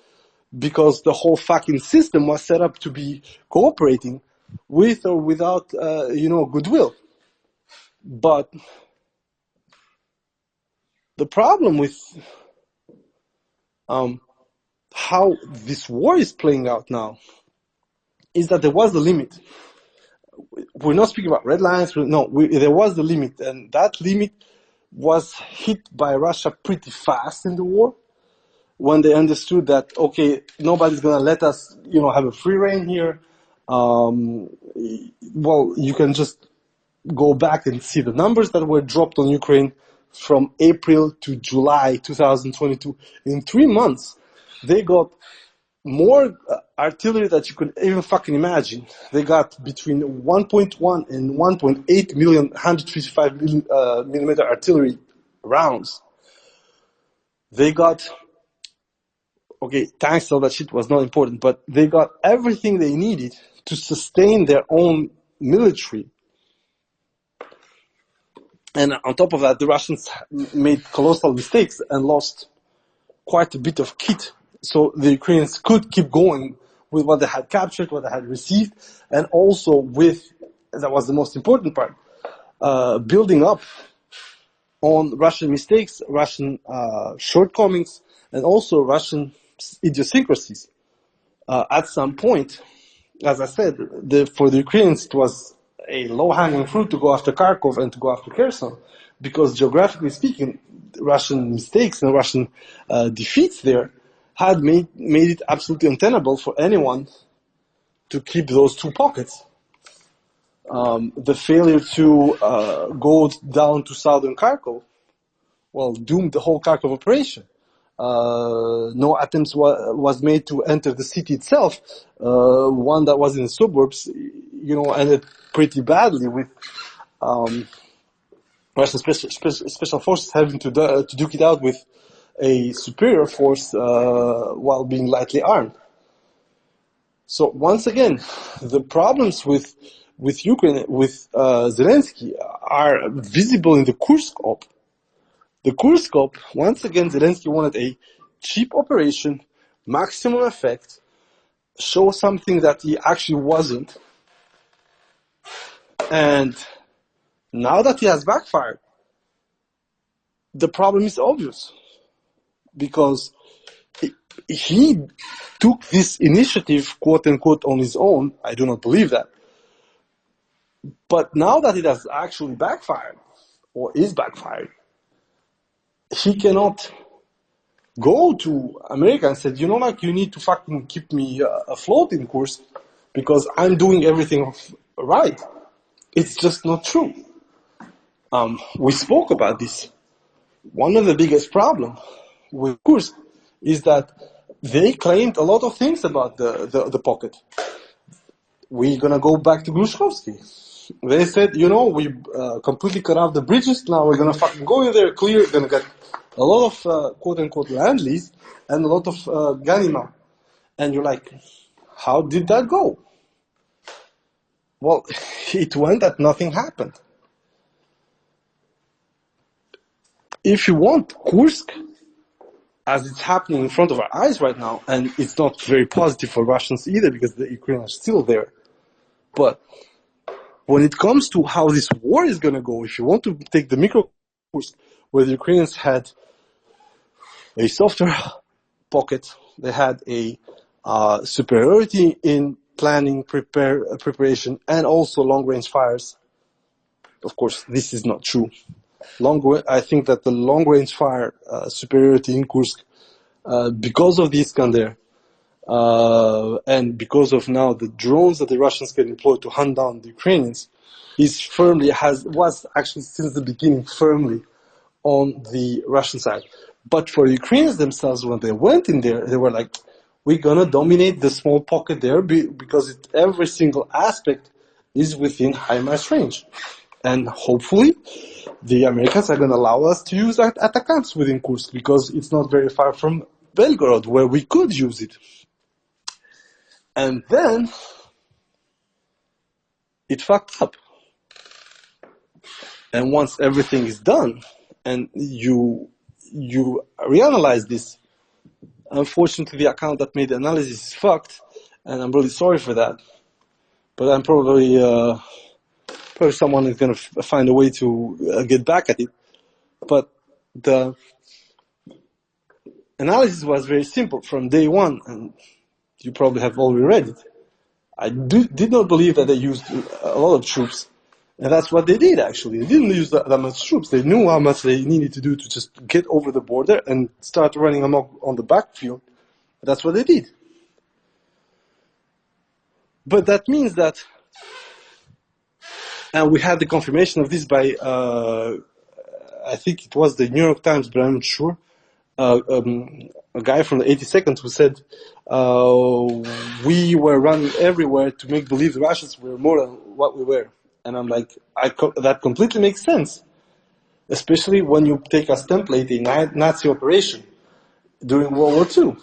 S1: because the whole fucking system was set up to be cooperating with or without, goodwill. But the problem with how this war is playing out now is that there was a limit. We're not speaking about red lines. There was a limit, and that limit was hit by Russia pretty fast in the war, when they understood that, okay, nobody's going to let us, have a free reign here. Well, you can just go back and see the numbers that were dropped on Ukraine from April to July 2022. In 3 months, they got more artillery that you could even fucking imagine. They got between 1.1 and 1.8 million 155 millimeter artillery rounds. They got, tanks, all that shit was not important, but they got everything they needed to sustain their own military. And on top of that, the Russians made colossal mistakes and lost quite a bit of kit. So the Ukrainians could keep going with what they had captured, what they had received, and also with, that was the most important part, building up on Russian mistakes, Russian shortcomings, and also Russian idiosyncrasies. At some point, as I said, for the Ukrainians it was a low-hanging fruit to go after Kharkov and to go after Kherson, because geographically speaking, Russian mistakes and Russian defeats there had made it absolutely untenable for anyone to keep those two pockets. The failure to go down to southern Kharkov, doomed the whole Kharkov operation. No attempts was made to enter the city itself. One that was in the suburbs, ended pretty badly with Russian special forces having to duke it out with a superior force while being lightly armed. So once again, the problems with Ukraine, with Zelensky, are visible in the Kursk op. The Kursk op, once again, Zelensky wanted a cheap operation, maximum effect, show something that he actually wasn't. And now that he has backfired, the problem is obvious. Because he took this initiative, quote unquote, on his own. I do not believe that. But now that it has actually backfired, or is backfired, he cannot go to America and say, you need to fucking keep me afloat in Kursk because I'm doing everything right. It's just not true. We spoke about this. One of the biggest problems with Kursk is that they claimed a lot of things about the pocket. We're going to go back to Grushkovsky. They said, we completely cut off the bridges. Now we're going to fucking go in there, clear, going to get a lot of quote-unquote land lease and a lot of ganima. And you're like, how did that go? Well, it went that nothing happened. If you want, Kursk, as it's happening in front of our eyes right now, and it's not very positive for Russians either because the Ukrainians are still there. But when it comes to how this war is going to go, if you want to take the micro Kursk, where the Ukrainians had a softer pocket, they had a superiority in planning, preparation, and also long-range fires. Of course, this is not true. I think that the long-range fire superiority in Kursk, because of the Iskander, and because of now the drones that the Russians can employ to hunt down the Ukrainians, was actually since the beginning firmly on the Russian side. But for the Ukrainians themselves, when they went in there, they were like, we're gonna dominate the small pocket there because every single aspect is within HIMARS range. And hopefully, the Americans are gonna allow us to use Atacams within Kursk because it's not very far from Belgorod, where we could use it. And then, it fucked up. And once everything is done, and you reanalyze this, unfortunately the account that made the analysis is fucked, and I'm really sorry for that. But I'm probably someone is going to find a way to get back at it. But the analysis was very simple from day one, and you probably have already read it. I did not believe that they used a lot of troops. And that's what they did, actually. They didn't use that much troops. They knew how much they needed to do to just get over the border and start running amok on the backfield. That's what they did. But that means that, and we had the confirmation of this by, I think it was the New York Times, but I'm not sure, a guy from the 82nd who said, we were running everywhere to make believe the Russians were more than what we were. And I'm like, that completely makes sense. Especially when you take as template a Nazi operation during World War II.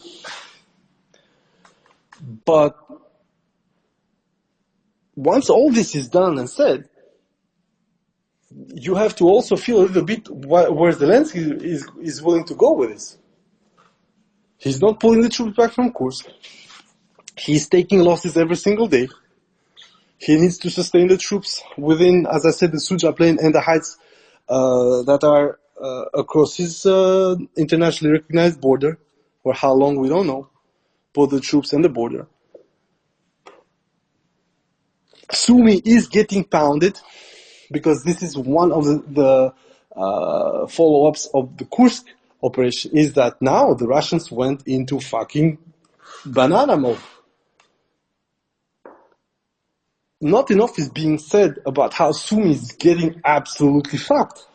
S1: But once all this is done and said, you have to also feel a little bit where Zelensky is willing to go with this. He's not pulling the troops back from Kursk. He's taking losses every single day. He needs to sustain the troops within, as I said, the Suja Plain and the heights that are across his internationally recognized border. For how long, we don't know. Both the troops and the border. Sumy is getting pounded because this is one of the follow-ups of the Kursk operation, is that now the Russians went into fucking banana mode. Not enough is being said about how Sumy is getting absolutely fucked.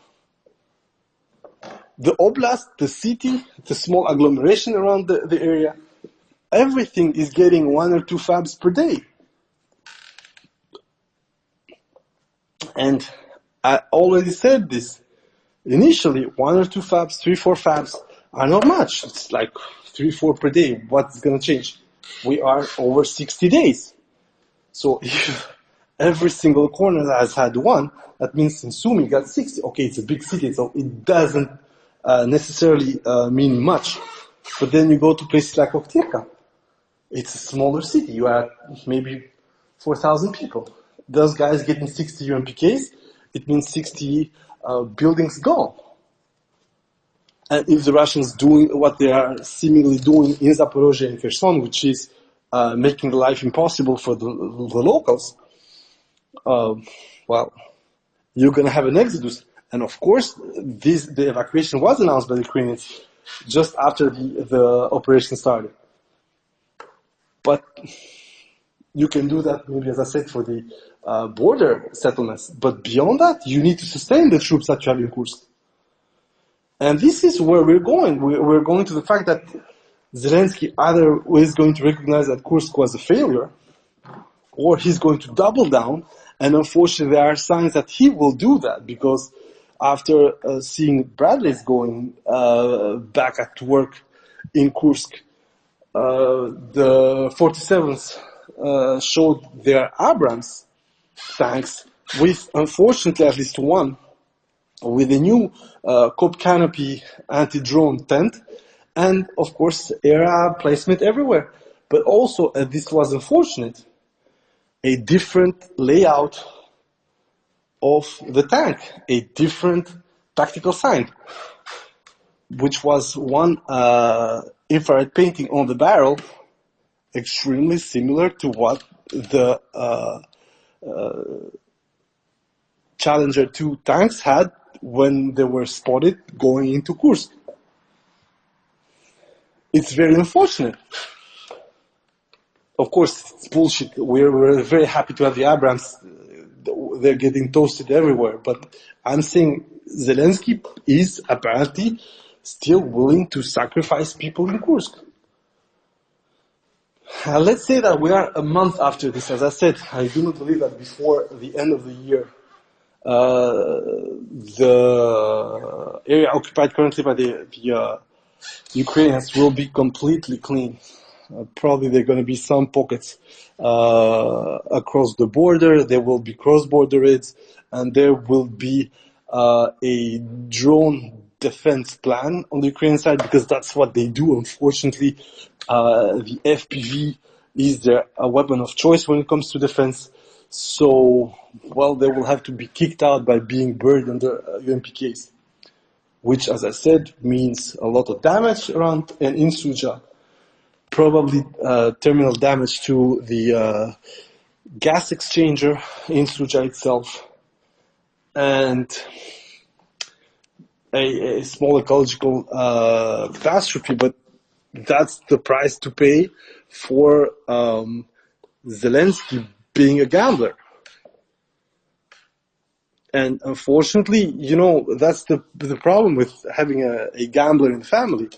S1: The oblast, the city, the small agglomeration around the area, everything is getting 1 or 2 fabs per day. And I already said this. Initially, 1 or 2 fabs, 3, 4 fabs are not much. It's like 3, 4 per day. What's going to change? We are over 60 days. So if every single corner has had 1, that means in Sumy got 60. Okay, it's a big city, so it doesn't necessarily mean much. But then you go to places like Oktirka. It's a smaller city. You have maybe 4,000 people. Those guys getting 60 UMPKs, it means 60 buildings gone. And if the Russians doing what they are seemingly doing in Zaporozhye and Kherson, which is making life impossible for the locals, well, you're going to have an exodus. And of course, the evacuation was announced by the Ukrainians just after the operation started. But you can do that, maybe as I said, for the border settlements. But beyond that, you need to sustain the troops that you have in Kursk. And this is where we're going. We're going to the fact that Zelensky either is going to recognize that Kursk was a failure, or he's going to double down. And unfortunately, there are signs that he will do that, because after seeing Bradley's going back at work in Kursk, the 47th showed their Abrams tanks with, unfortunately, at least one, with a new cop canopy anti-drone tent, and of course air placement everywhere. But also, this was unfortunate, a different layout of the tank, a different tactical sign, which was one infrared painting on the barrel, extremely similar to what the Challenger 2 tanks had when they were spotted going into Kursk. It's very unfortunate. Of course, it's bullshit. We're very happy to have the Abrams. They're getting toasted everywhere. But I'm saying Zelensky is apparently still willing to sacrifice people in Kursk. Let's say that we are a month after this. As I said, I do not believe that before the end of the year, the area occupied currently by the Ukrainians will be completely clean. Probably there are going to be some pockets across the border. There will be cross-border raids, and there will be a drone defense plan on the Ukrainian side, because that's what they do. Unfortunately, the FPV is their weapon of choice when it comes to defense. So, well, they will have to be kicked out by being buried under UMPKs, which, as I said, means a lot of damage around and in Suja. Probably terminal damage to the gas exchanger in Suja itself, and a small ecological catastrophe. But that's the price to pay for Zelensky being a gambler. And unfortunately, that's the problem with having a gambler in the family.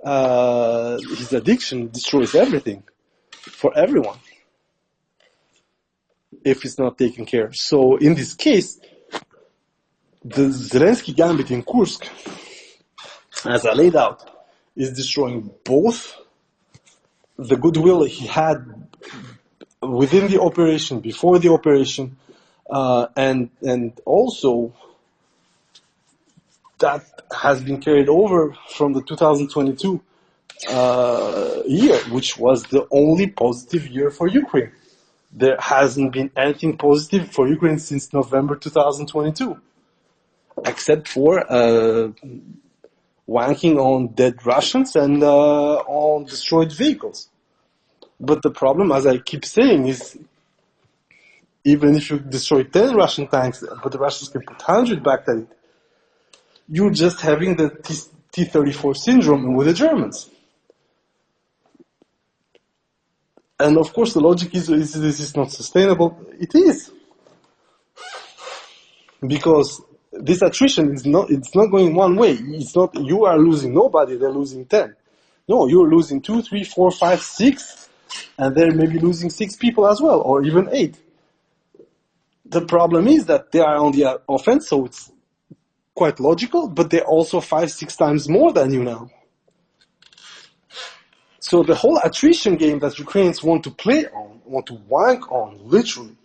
S1: His addiction destroys everything for everyone if it's not taken care of. So in this case, the Zelensky gambit in Kursk, as I laid out, is destroying both the goodwill he had within the operation, before the operation, and also that has been carried over from the 2022 year, which was the only positive year for Ukraine. There hasn't been anything positive for Ukraine since November 2022, except for wanking on dead Russians and on destroyed vehicles. But the problem, as I keep saying, is even if you destroy 10 Russian tanks, but the Russians can put 100 back at it, you're just having the T-34 syndrome with the Germans. And of course, the logic is this is not sustainable. It is, because this attrition it's not going one way. It's not you are losing nobody; they're losing 10. No, you're losing 2, 3, 4, 5, 6, and they're maybe losing 6 people as well, or even 8. The problem is that they are on the offense, so it's quite logical, but they're also 5, 6 times more than you now. So the whole attrition game that Ukrainians want to play on, want to wank on, literally,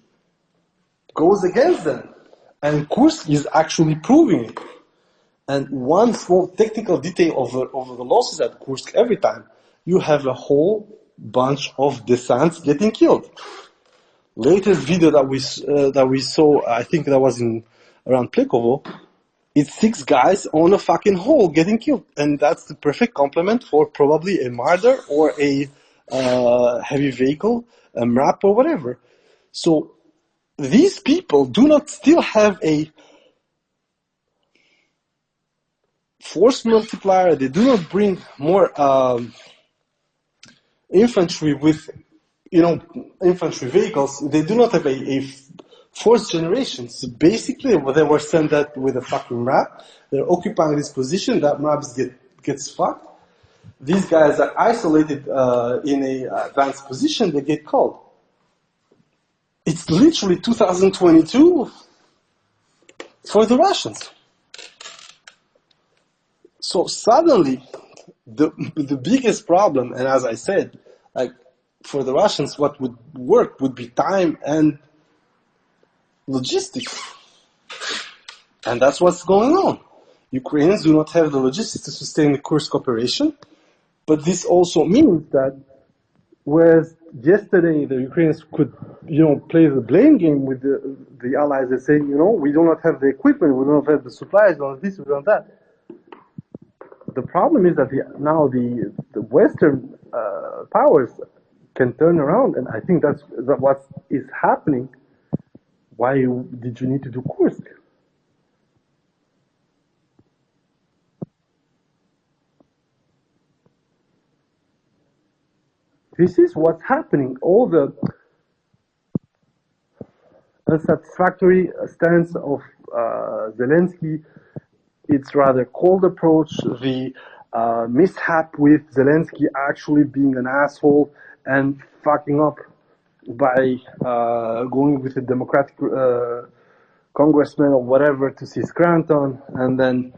S1: goes against them. And Kursk is actually proving it. And one small technical detail over the losses at Kursk, every time, you have a whole bunch of descents getting killed. Latest video that we saw, I think that was around Plekovo, it's 6 guys on a fucking hole getting killed. And that's the perfect complement for probably a Marder or a heavy vehicle, a MRAP or whatever. So these people do not still have a force multiplier. They do not bring more infantry with, infantry vehicles. They do not have a force generation. So basically, they were sent that with a fucking MRAP. They're occupying this position. That MRAP gets fucked. These guys are isolated in a advanced position. They get called. It's literally 2022 for the Russians. So suddenly, the biggest problem, and as I said, like for the Russians, what would work would be time and logistics. And that's what's going on. Ukrainians do not have the logistics to sustain the Kursk operation, but this also means that whereas yesterday the Ukrainians could, play the blame game with the allies and say, we do not have the equipment, we don't have the supplies, we don't have this, we don't have that. The problem is that now the Western powers can turn around, and I think that's what is happening. Why did you need to do Kursk? this is what's happening. All the unsatisfactory stance of Zelensky, its rather cold approach, the mishap with Zelensky actually being an asshole and fucking up by going with a Democratic congressman or whatever to see Scranton, and then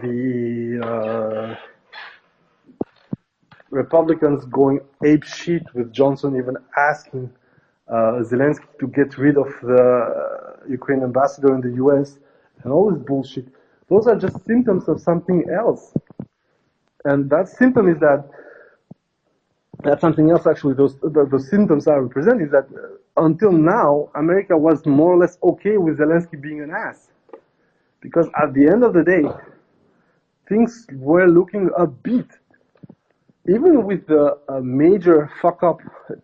S1: the Republicans going ape shit with Johnson even asking Zelensky to get rid of the Ukraine ambassador in the US and all this bullshit. Those are just symptoms of something else. And that symptom is that's something else actually. Those symptoms I represent is that until now, America was more or less okay with Zelensky being an ass. Because at the end of the day, things were looking upbeat. Even with the major fuck up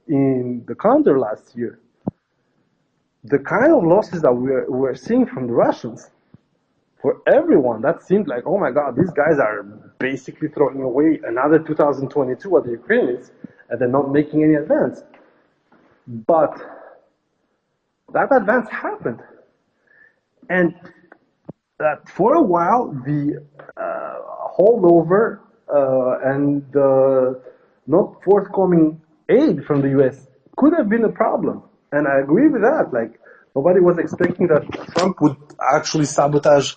S1: in the counter last year, the kind of losses that we're seeing from the Russians, for everyone, that seemed like, oh my god, these guys are basically throwing away another 2022 at the Ukrainians, and they're not making any advance. But that advance happened. And that for a while, the holdover and not forthcoming aid from the US could have been a problem. And I agree with that. Like, nobody was expecting that Trump would actually sabotage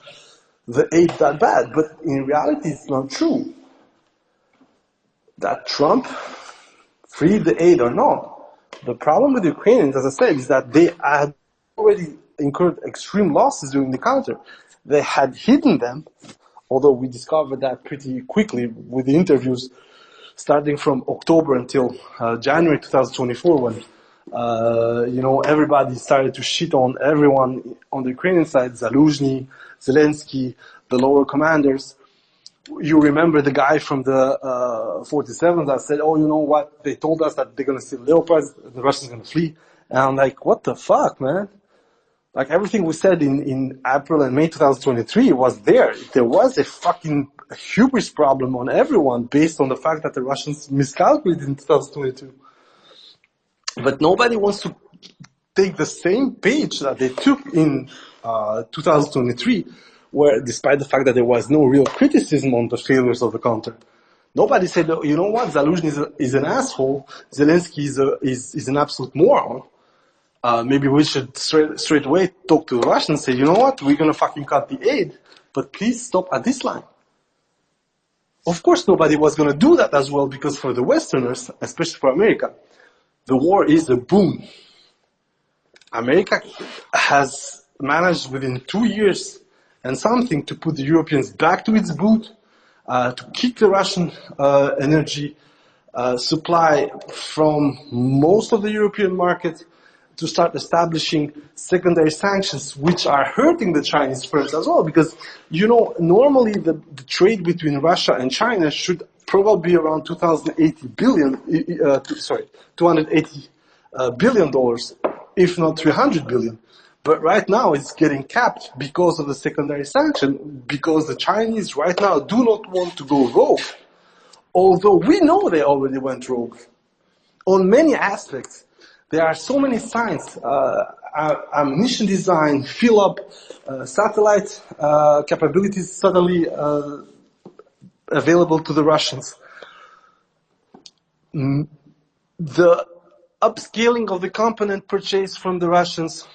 S1: the aid that bad. But in reality, it's not true. That Trump freed the aid or not. The problem with the Ukrainians, as I said, is that they had already incurred extreme losses during the counter. They had hidden them, although we discovered that pretty quickly with the interviews starting from October until January 2024, when everybody started to shit on everyone on the Ukrainian side, Zaluzhny, Zelensky, the lower commanders. You remember the guy from the 47th that said, oh, you know what, they told us that they're going to steal Leopards, the Russians are going to flee. And I'm like, what the fuck, man? Like, everything we said in April and May 2023 was there. There was a fucking hubris problem on everyone based on the fact that the Russians miscalculated in 2022. But nobody wants to take the same page that they took in 2023, where despite the fact that there was no real criticism on the failures of the counter, nobody said, you know what, Zaluzhny is an asshole, Zelensky is an absolute moron. Maybe we should straight away talk to the Russians and say, you know what, we're going to fucking cut the aid, but please stop at this line. Of course nobody was going to do that as well, because for the Westerners, especially for America, the war is a boom. America has managed within 2 years and something to put the Europeans back to its boot, to kick the Russian energy supply from most of the European market, to start establishing secondary sanctions, which are hurting the Chinese firms as well, because, normally the trade between Russia and China should probably be around $280 billion, if not $300 billion. But right now it's getting capped because of the secondary sanction, because the Chinese right now do not want to go rogue, although we know they already went rogue on many aspects. There are so many signs, ammunition design, fill-up, satellite capabilities suddenly available to the Russians. The upscaling of the component purchase from the Russians,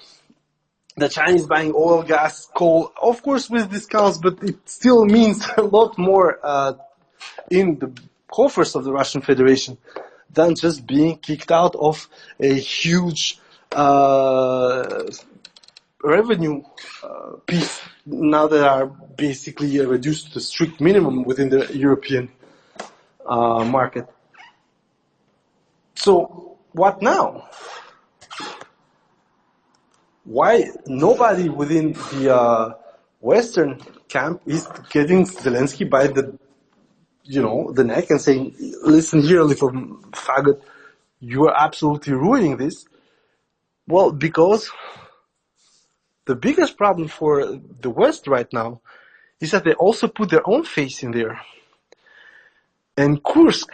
S1: the Chinese buying oil, gas, coal, of course with discounts, but it still means a lot more in the coffers of the Russian Federation than just being kicked out of a huge revenue piece now that are basically reduced to strict minimum within the European market. So what now? Why nobody within the Western camp is getting Zelensky by the neck and saying, listen here, little faggot, you are absolutely ruining this? Well, because the biggest problem for the West right now is that they also put their own face in there. And Kursk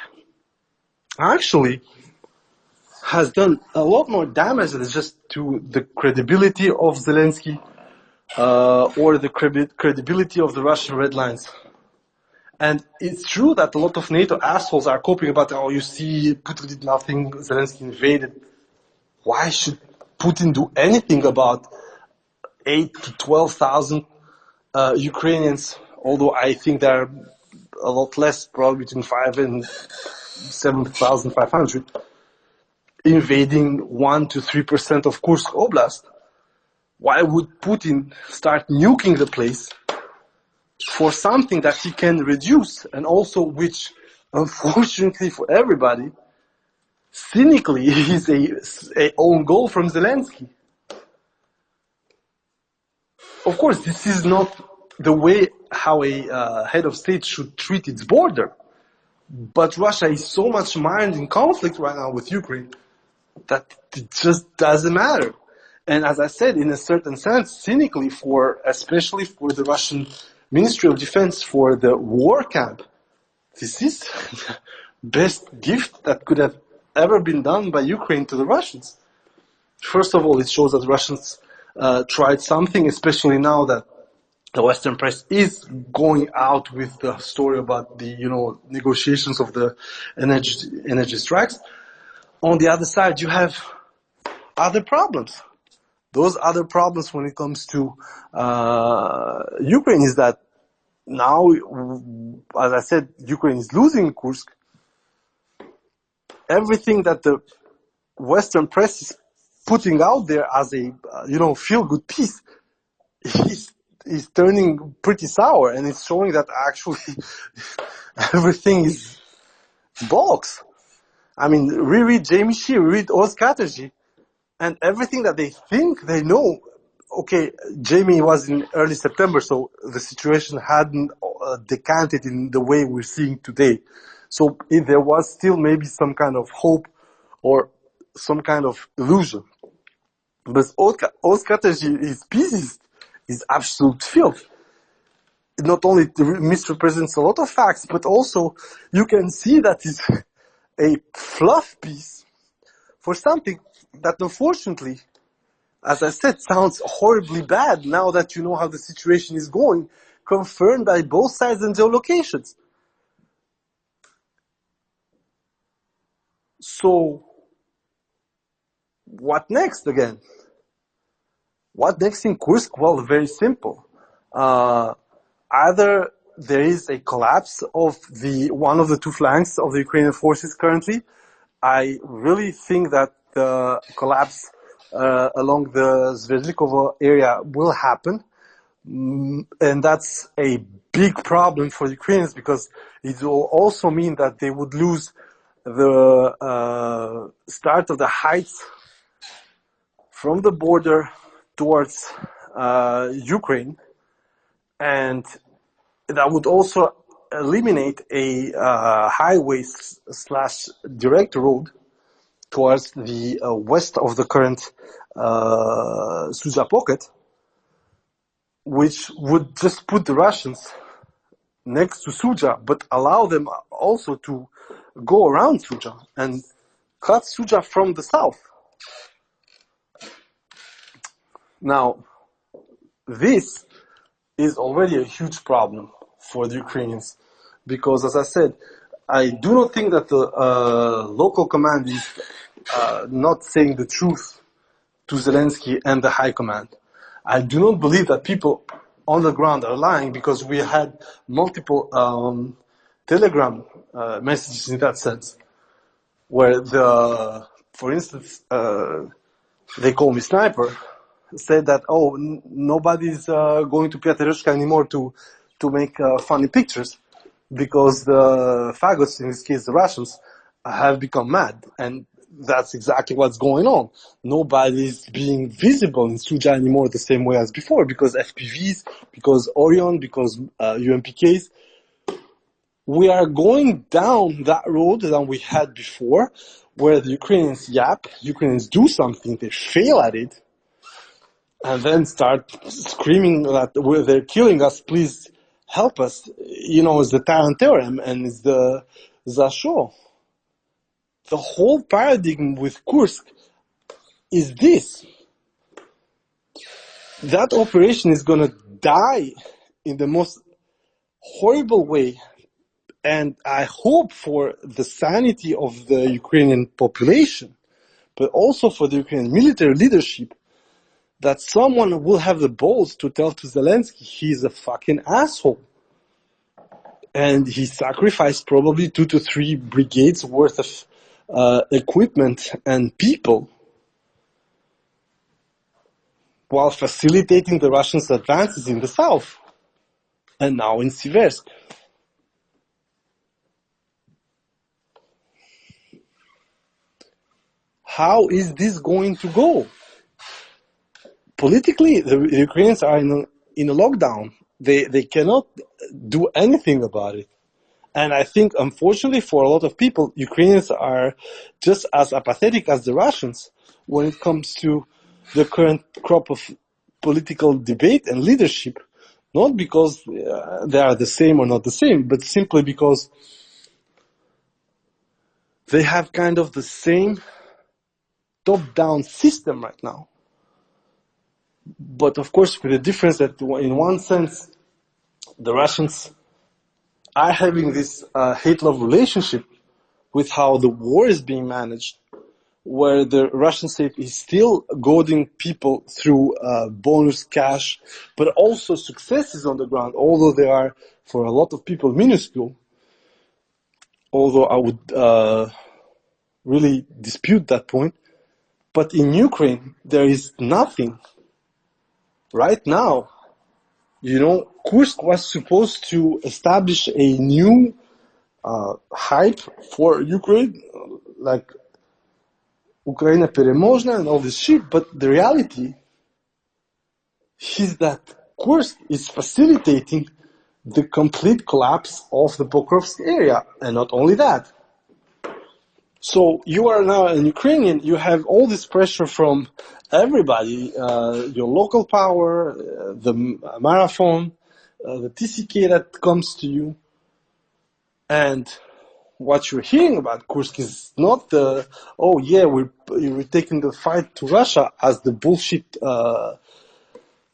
S1: actually has done a lot more damage than just to the credibility of Zelensky or the credibility of the Russian red lines. And it's true that a lot of NATO assholes are coping about, oh, you see, Putin did nothing, Zelensky invaded. Why should Putin do anything about 8 to 12,000 Ukrainians? Although I think there are a lot less, probably between 5 and 7,500, invading 1 to 3% of Kursk Oblast. Why would Putin start nuking the place for something that he can reduce, and also which, unfortunately for everybody, cynically is a own goal from Zelensky? Of course, this is not the way how a head of state should treat its border. But Russia is so much mired in conflict right now with Ukraine that it just doesn't matter. And as I said, in a certain sense, cynically, especially for the Russian Ministry of Defense, for the war camp, this is the best gift that could have ever been done by Ukraine to the Russians. First of all, it shows that the Russians tried something, especially now that the Western press is going out with the story about the, negotiations of the energy strikes. On the other side, you have other problems. Those other problems when it comes to Ukraine is that now, as I said, Ukraine is losing Kursk. Everything that the Western press is putting out there as a, feel-good piece is turning pretty sour, and it's showing that actually everything is bollocks. I mean, reread Jamie Shee, reread Oz Chatterjee, and everything that they think they know. Okay, Jamie was in early September, so the situation hadn't decanted in the way we're seeing today. So if there was still maybe some kind of hope or some kind of illusion. But Oz Chatterjee's pieces is absolute filth. It not only misrepresents a lot of facts, but also you can see that it's a fluff piece for something that unfortunately, as I said, sounds horribly bad now that you know how the situation is going, confirmed by both sides and geolocations. So, what next again? What next in Kursk? Well, very simple. Either there is a collapse of one of the two flanks of the Ukrainian forces currently. I really think that the collapse along the Sverdlikovo area will happen. And that's a big problem for Ukrainians because it will also mean that they would lose the start of the heights from the border towards Ukraine, and that would also eliminate a highway / direct road towards the west of the current Sudzha pocket, which would just put the Russians next to Sudzha, but allow them also to go around Sudzha and cut Sudzha from the south. Now, this is already a huge problem for the Ukrainians because, as I said, I do not think that the local command is not saying the truth to Zelensky and the high command. I do not believe that people on the ground are lying because we had multiple telegram messages in that sense where for instance, they call me Sniper, said that, nobody's going to Pyaterushka anymore to make funny pictures because the faggots, in this case the Russians, have become mad. And that's exactly what's going on. Nobody's being visible in Sudzha anymore the same way as before because FPVs, because Orion, because UMPKs. We are going down that road that we had before where the Ukrainians yap, Ukrainians do something, they fail at it, and then start screaming that they're killing us, please help us. It's the Taran theorem and it's the Zasho. the whole paradigm with Kursk is this. That operation is going to die in the most horrible way. And I hope for the sanity of the Ukrainian population, but also for the Ukrainian military leadership, that someone will have the balls to tell to Zelensky he's a fucking asshole. And he sacrificed probably 2 to 3 brigades worth of equipment and people while facilitating the Russians' advances in the south and now in Siversk. How is this going to go? Politically, the Ukrainians are in a lockdown. They cannot do anything about it. And I think, unfortunately, for a lot of people, Ukrainians are just as apathetic as the Russians when it comes to the current crop of political debate and leadership. Not because they are the same or not the same, but simply because they have kind of the same top-down system right now. But of course, with the difference that in one sense, the Russians are having this hate-love relationship with how the war is being managed, where the Russian state is still goading people through bonus cash, but also successes on the ground, although they are, for a lot of people, minuscule. Although I would really dispute that point. But in Ukraine, there is nothing. Right now, Kursk was supposed to establish a new hype for Ukraine, like Ukraina переможна and all this shit, but the reality is that Kursk is facilitating the complete collapse of the Pokrovsk area, and not only that. So you are now an Ukrainian, you have all this pressure from everybody, your local power, the marathon, the TCK that comes to you. And what you're hearing about Kursk is not the, oh yeah, we're taking the fight to Russia as the bullshit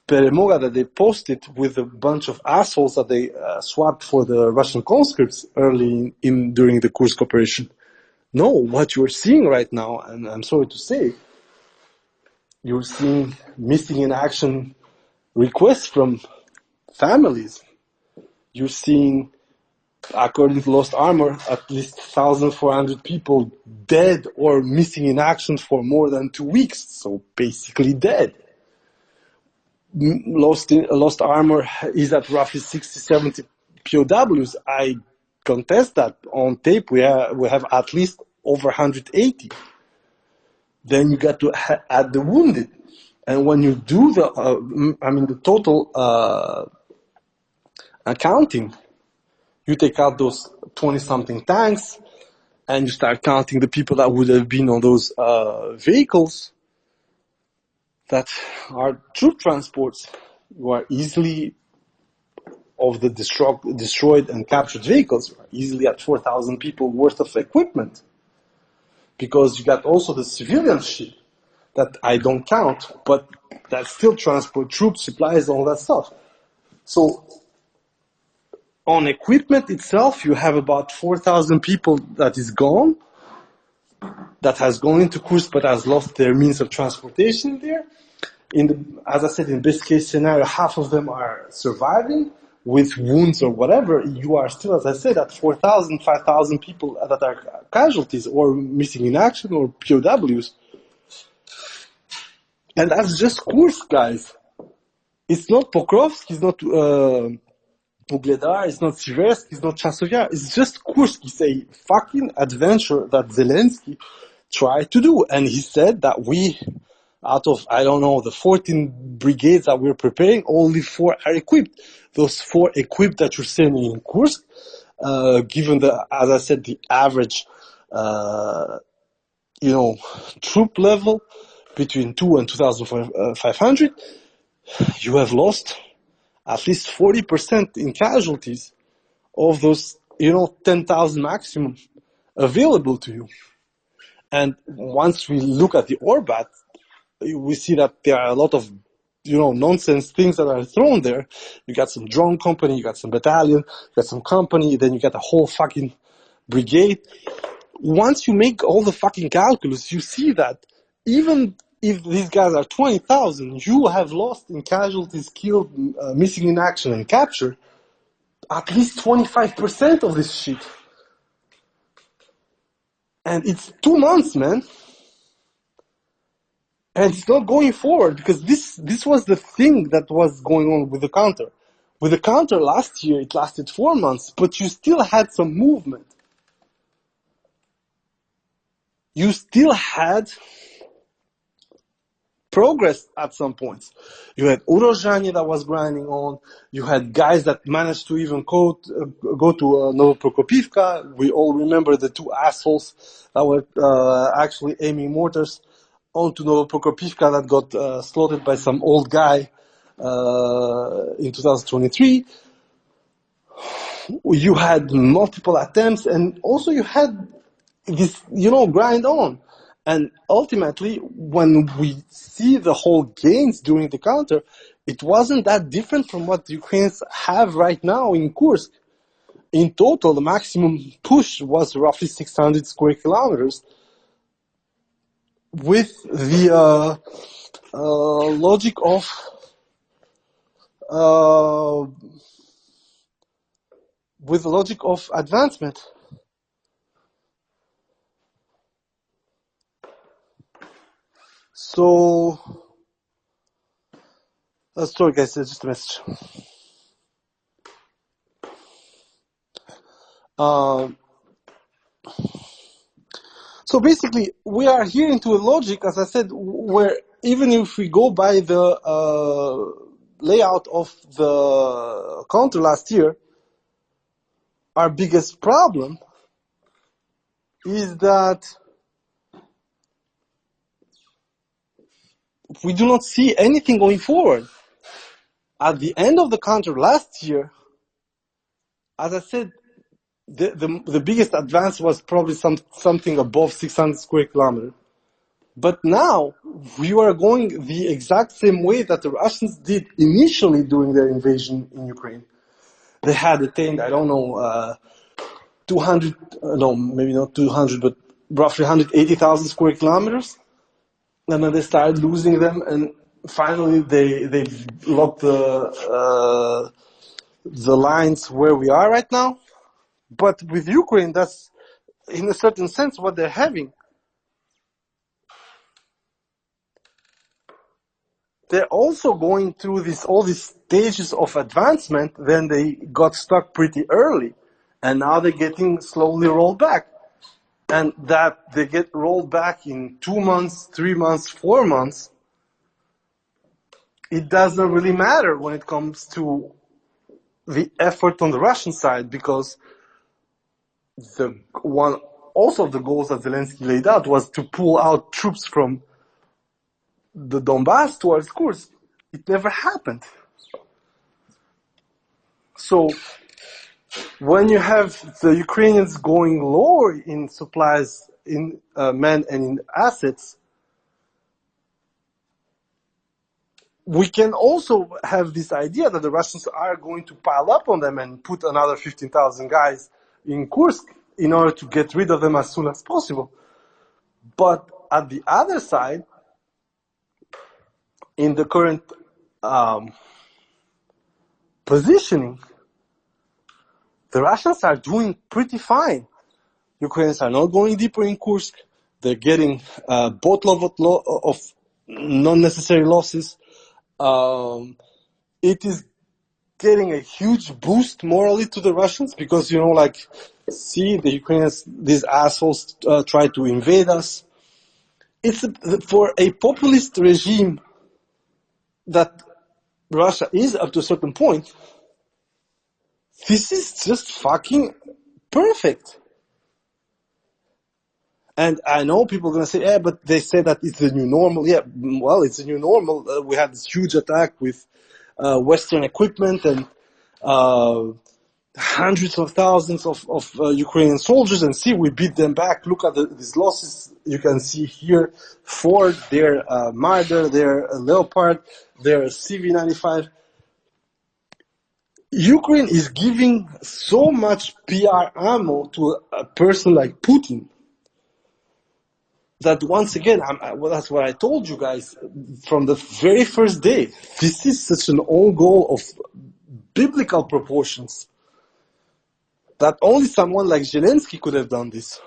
S1: peremoga that they posted with a bunch of assholes that they swapped for the Russian conscripts early during the Kursk operation. No, what you're seeing right now, and I'm sorry to say, you're seeing missing in action requests from families. You're seeing, according to Lost Armor, at least 1,400 people dead or missing in action for more than 2 weeks. So basically dead. Lost Armor is at roughly 60, 70 POWs. I contest that. On tape, we have at least over 180. Then you got to add the wounded. And when you do the total accounting, you take out those 20-something tanks, and you start counting the people that would have been on those vehicles that are troop transports, who are easily, of the destroyed and captured vehicles, easily at 4,000 people worth of equipment. Because you got also the civilian shit that I don't count, but that still transport troops, supplies, all that stuff. So on equipment itself, you have about 4,000 people that is gone, that has gone into Kursk but has lost their means of transportation there. As I said, in best case scenario, half of them are surviving with wounds or whatever. You are still, as I said, at 4,000, 5,000 people that are casualties or missing in action or POWs. And that's just Kursk, guys. It's not Pokrovsk, it's not Ugledar, it's not Siversk, it's not Chasiv Yar. It's just Kursk. It's a fucking adventure that Zelensky tried to do. And he said that out of, the 14 brigades that we're preparing, only 4 are equipped. Those 4 equipped that you're sending in Kursk, given as I said, the average, troop level between 2 and 2,500, you have lost at least 40% in casualties of those, 10,000 maximum available to you. And once we look at the Orbat, we see that there are a lot of, nonsense things that are thrown there. You got some drone company, you got some battalion, you got some company, then you got a whole fucking brigade. Once you make all the fucking calculus, you see that even if these guys are 20,000, you have lost in casualties, killed, missing in action, and captured at least 25% of this shit. And it's 2 months, man. And it's not going forward, because this was the thing that was going on with the counter. With the counter last year, it lasted 4 months, but you still had some movement. You still had progress at some points. You had Urozhanye that was grinding on. You had guys that managed to even go to Novoprokopivka. We all remember the two assholes that were actually aiming mortars onto Novoprokopivka that got slaughtered by some old guy in 2023. You had multiple attempts, and also you had this, grind on. And ultimately, when we see the whole gains during the counter, it wasn't that different from what the Ukrainians have right now in Kursk. In total, the maximum push was roughly 600 square kilometers, with the logic of advancement. So, sorry guys, just a message. So basically, we are here into a logic, as I said, where even if we go by the layout of the counter last year, our biggest problem is that we do not see anything going forward. At the end of the counter last year, as I said, the biggest advance was probably something above 600 square kilometers. But now, we are going the exact same way that the Russians did initially during their invasion in Ukraine. They had attained, 200, no, maybe not 200, but roughly 180,000 square kilometers. And then they started losing them, and finally they locked the lines where we are right now. But with Ukraine, that's in a certain sense what they're having. They're also going through all these stages of advancement. Then they got stuck pretty early, and now they're getting slowly rolled back. And that they get rolled back in 2 months, 3 months, 4 months, it doesn't really matter when it comes to the effort on the Russian side, because one also of the goals that Zelensky laid out was to pull out troops from the Donbass towards Kursk. It never happened. So when you have the Ukrainians going lower in supplies, in men and in assets, we can also have this idea that the Russians are going to pile up on them and put another 15,000 guys in Kursk in order to get rid of them as soon as possible. But at the other side, in the current positioning, the Russians are doing pretty fine. Ukrainians are not going deeper in Kursk. They're getting a boatload of non-necessary losses. It is getting a huge boost morally to the Russians, because, see, the Ukrainians, these assholes try to invade us. It's for a populist regime that Russia is up to a certain point. This is just fucking perfect. And I know people are going to say, yeah, but they say that it's the new normal. Yeah, well, it's a new normal. We had this huge attack with Western equipment, and hundreds of thousands of Ukrainian soldiers, and see, we beat them back. Look at these losses. You can see here Ford, their Marder, their Leopard, their CV-95. Ukraine is giving so much PR ammo to a person like Putin that, once again, well, that's what I told you guys from the very first day. This is such an own goal of biblical proportions that only someone like Zelensky could have done this.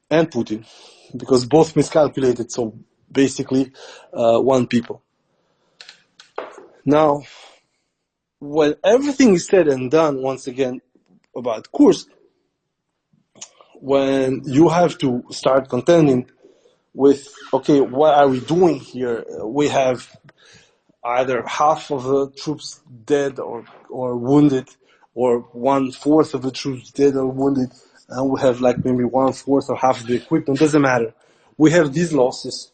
S1: And Putin, because both miscalculated, so basically one people. Now, when everything is said and done, once again, about Kursk, when you have to start contending with, okay, what are we doing here? We have either half of the troops dead or wounded, or 1/4 of the troops dead or wounded, and we have like maybe 1/4 or half of the equipment. Doesn't matter. We have these losses.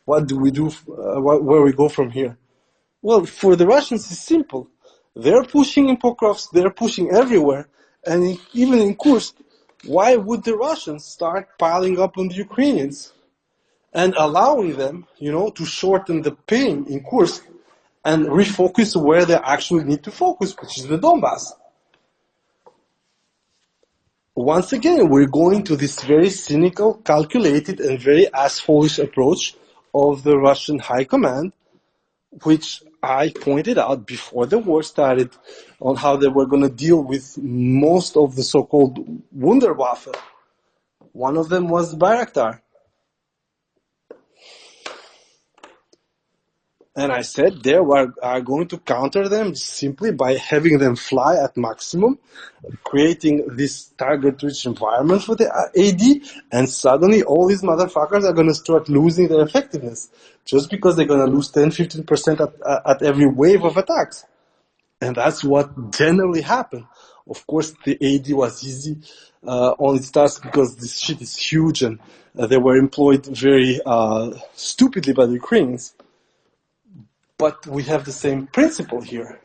S1: What do we do? Where we go from here? Well, for the Russians, it's simple. They're pushing in Pokrovsk, they're pushing everywhere, and even in Kursk. Why would the Russians start piling up on the Ukrainians and allowing them, to shorten the pain in Kursk and refocus where they actually need to focus, which is the Donbass? Once again, we're going to this very cynical, calculated, and very ass-foolish approach of the Russian high command, which I pointed out before the war started on how they were going to deal with most of the so-called Wunderwaffe. One of them was Bayraktar. And I said they are going to counter them simply by having them fly at maximum, creating this target-rich environment for the AD, and suddenly all these motherfuckers are going to start losing their effectiveness, just because they're going to lose 10-15% at every wave of attacks. And that's what generally happened. Of course, the AD was easy on its task because this shit is huge, and they were employed very stupidly by the Ukrainians. But we have the same principle here.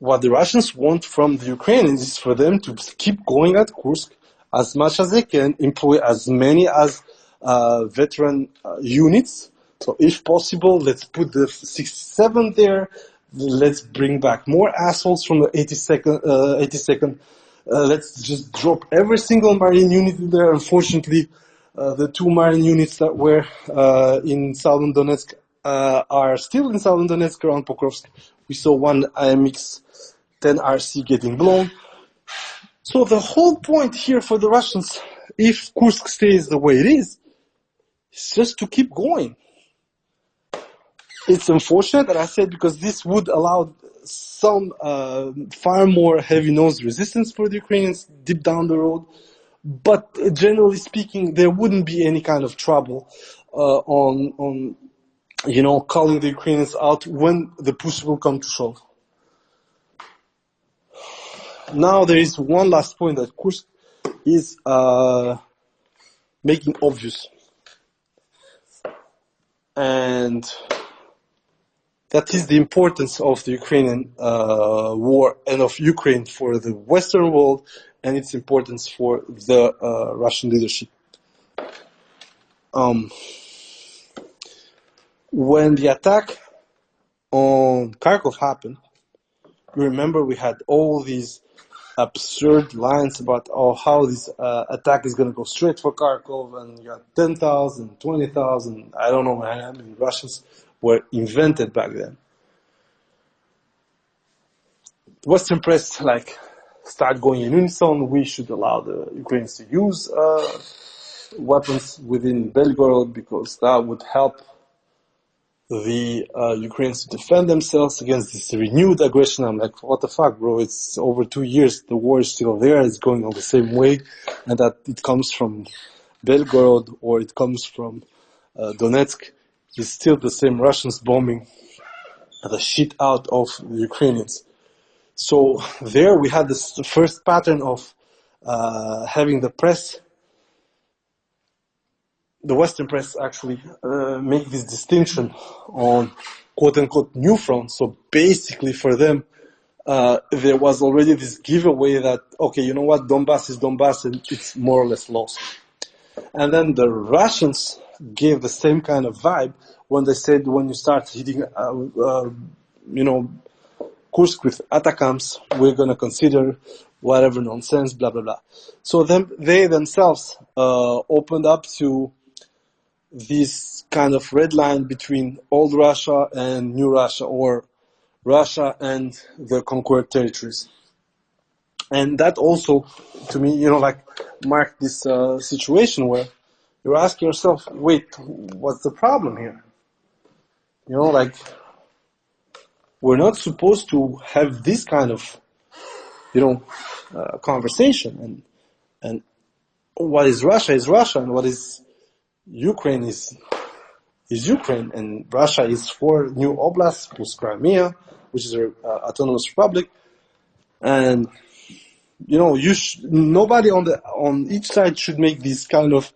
S1: What the Russians want from the Ukrainians is for them to keep going at Kursk as much as they can, employ as many as veteran units. So if possible, let's put the 67 there. Let's bring back more assholes from the 82nd. Let's just drop every single Marine unit there. Unfortunately, the 2 Marine units that were in southern Donetsk are still in southern Donetsk around Pokrovsk. We saw one IMX-10 RC getting blown. So the whole point here for the Russians, if Kursk stays the way it is just to keep going. It's unfortunate that I said, because this would allow some far more heavy-nosed resistance for the Ukrainians deep down the road. But generally speaking, there wouldn't be any kind of trouble on calling the Ukrainians out when the push will come to shove. Now there is one last point that Kursk is making obvious. And that is the importance of the Ukrainian war and of Ukraine for the Western world, and its importance for the Russian leadership. When the attack on Kharkov happened, you remember we had all these absurd lines about how this attack is going to go straight for Kharkov, and you got 10,000, 20,000, I don't know, man. I mean, Russians were invented back then. Western press start going in unison. We should allow the Ukrainians to use weapons within Belgorod because that would help the Ukrainians to defend themselves against this renewed aggression. I'm like, what the fuck, bro? It's over 2 years. The war is still there. It's going on the same way. And that it comes from Belgorod or it comes from Donetsk. It's still the same Russians bombing the shit out of the Ukrainians. So there we had this first pattern of having the press, the Western press actually make this distinction on quote-unquote new front. So basically for them, there was already this giveaway that, okay, you know what, Donbass is Donbass and it's more or less lost. And then the Russians gave the same kind of vibe when they said, when you start hitting, Kursk with ATACMS, we're going to consider whatever nonsense, blah, blah, blah. So then they themselves opened up to this kind of red line between old Russia and new Russia, or Russia and the conquered territories. And that also, to me, marked this situation where you're asking yourself, wait, what's the problem here? We're not supposed to have this kind of, conversation. And what is Russia, and what is Ukraine is Ukraine. And Russia is 4 new oblasts plus Crimea, which is an autonomous republic. And nobody on each side should make these kind of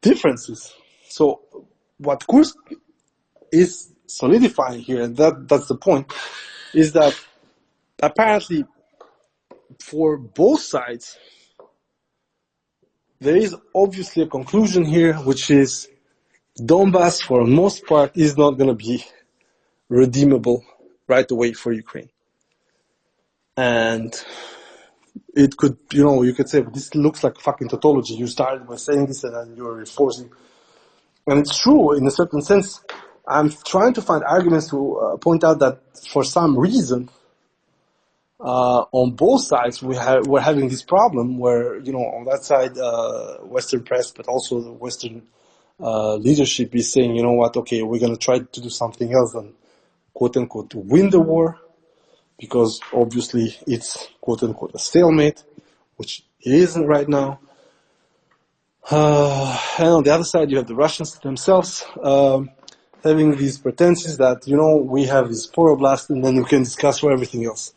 S1: differences. So what Kursk is solidifying here, and that's the point, is that apparently for both sides there is obviously a conclusion here, which is Donbass for the most part is not going to be redeemable right away for Ukraine. And it could, you could say, this looks like fucking tautology. You started by saying this and then you're reinforcing. And it's true in a certain sense. I'm trying to find arguments to point out that for some reason, on both sides, we're having this problem where, on that side, Western press, but also the Western leadership is saying, you know what, okay, we're going to try to do something else than, quote unquote, to win the war, because obviously it's, quote unquote, a stalemate, which it isn't right now. And on the other side, you have the Russians themselves having these pretenses that, we have this 4 oblasts and then we can discuss for everything else.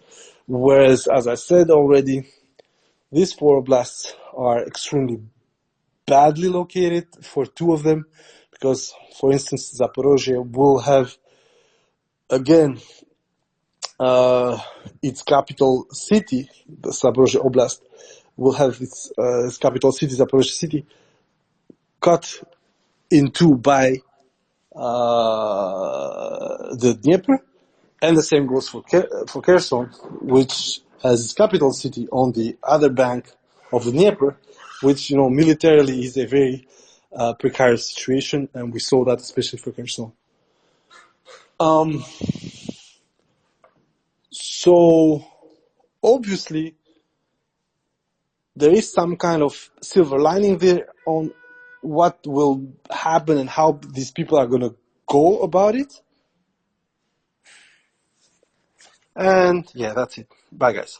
S1: Whereas, as I said already, these 4 oblasts are extremely badly located for 2 of them, because, for instance, Zaporozhye will have, again, its capital city, the Zaporozhye Oblast, will have its capital city, Zaporozhye city, cut in 2 by the Dnieper, and the same goes for Kherson, which has its capital city on the other bank of the Dnieper, which, militarily is a very precarious situation, and we saw that especially for Kherson. So, obviously, there is some kind of silver lining there on what will happen and how these people are going to go about it. And yeah, that's it. Bye, guys.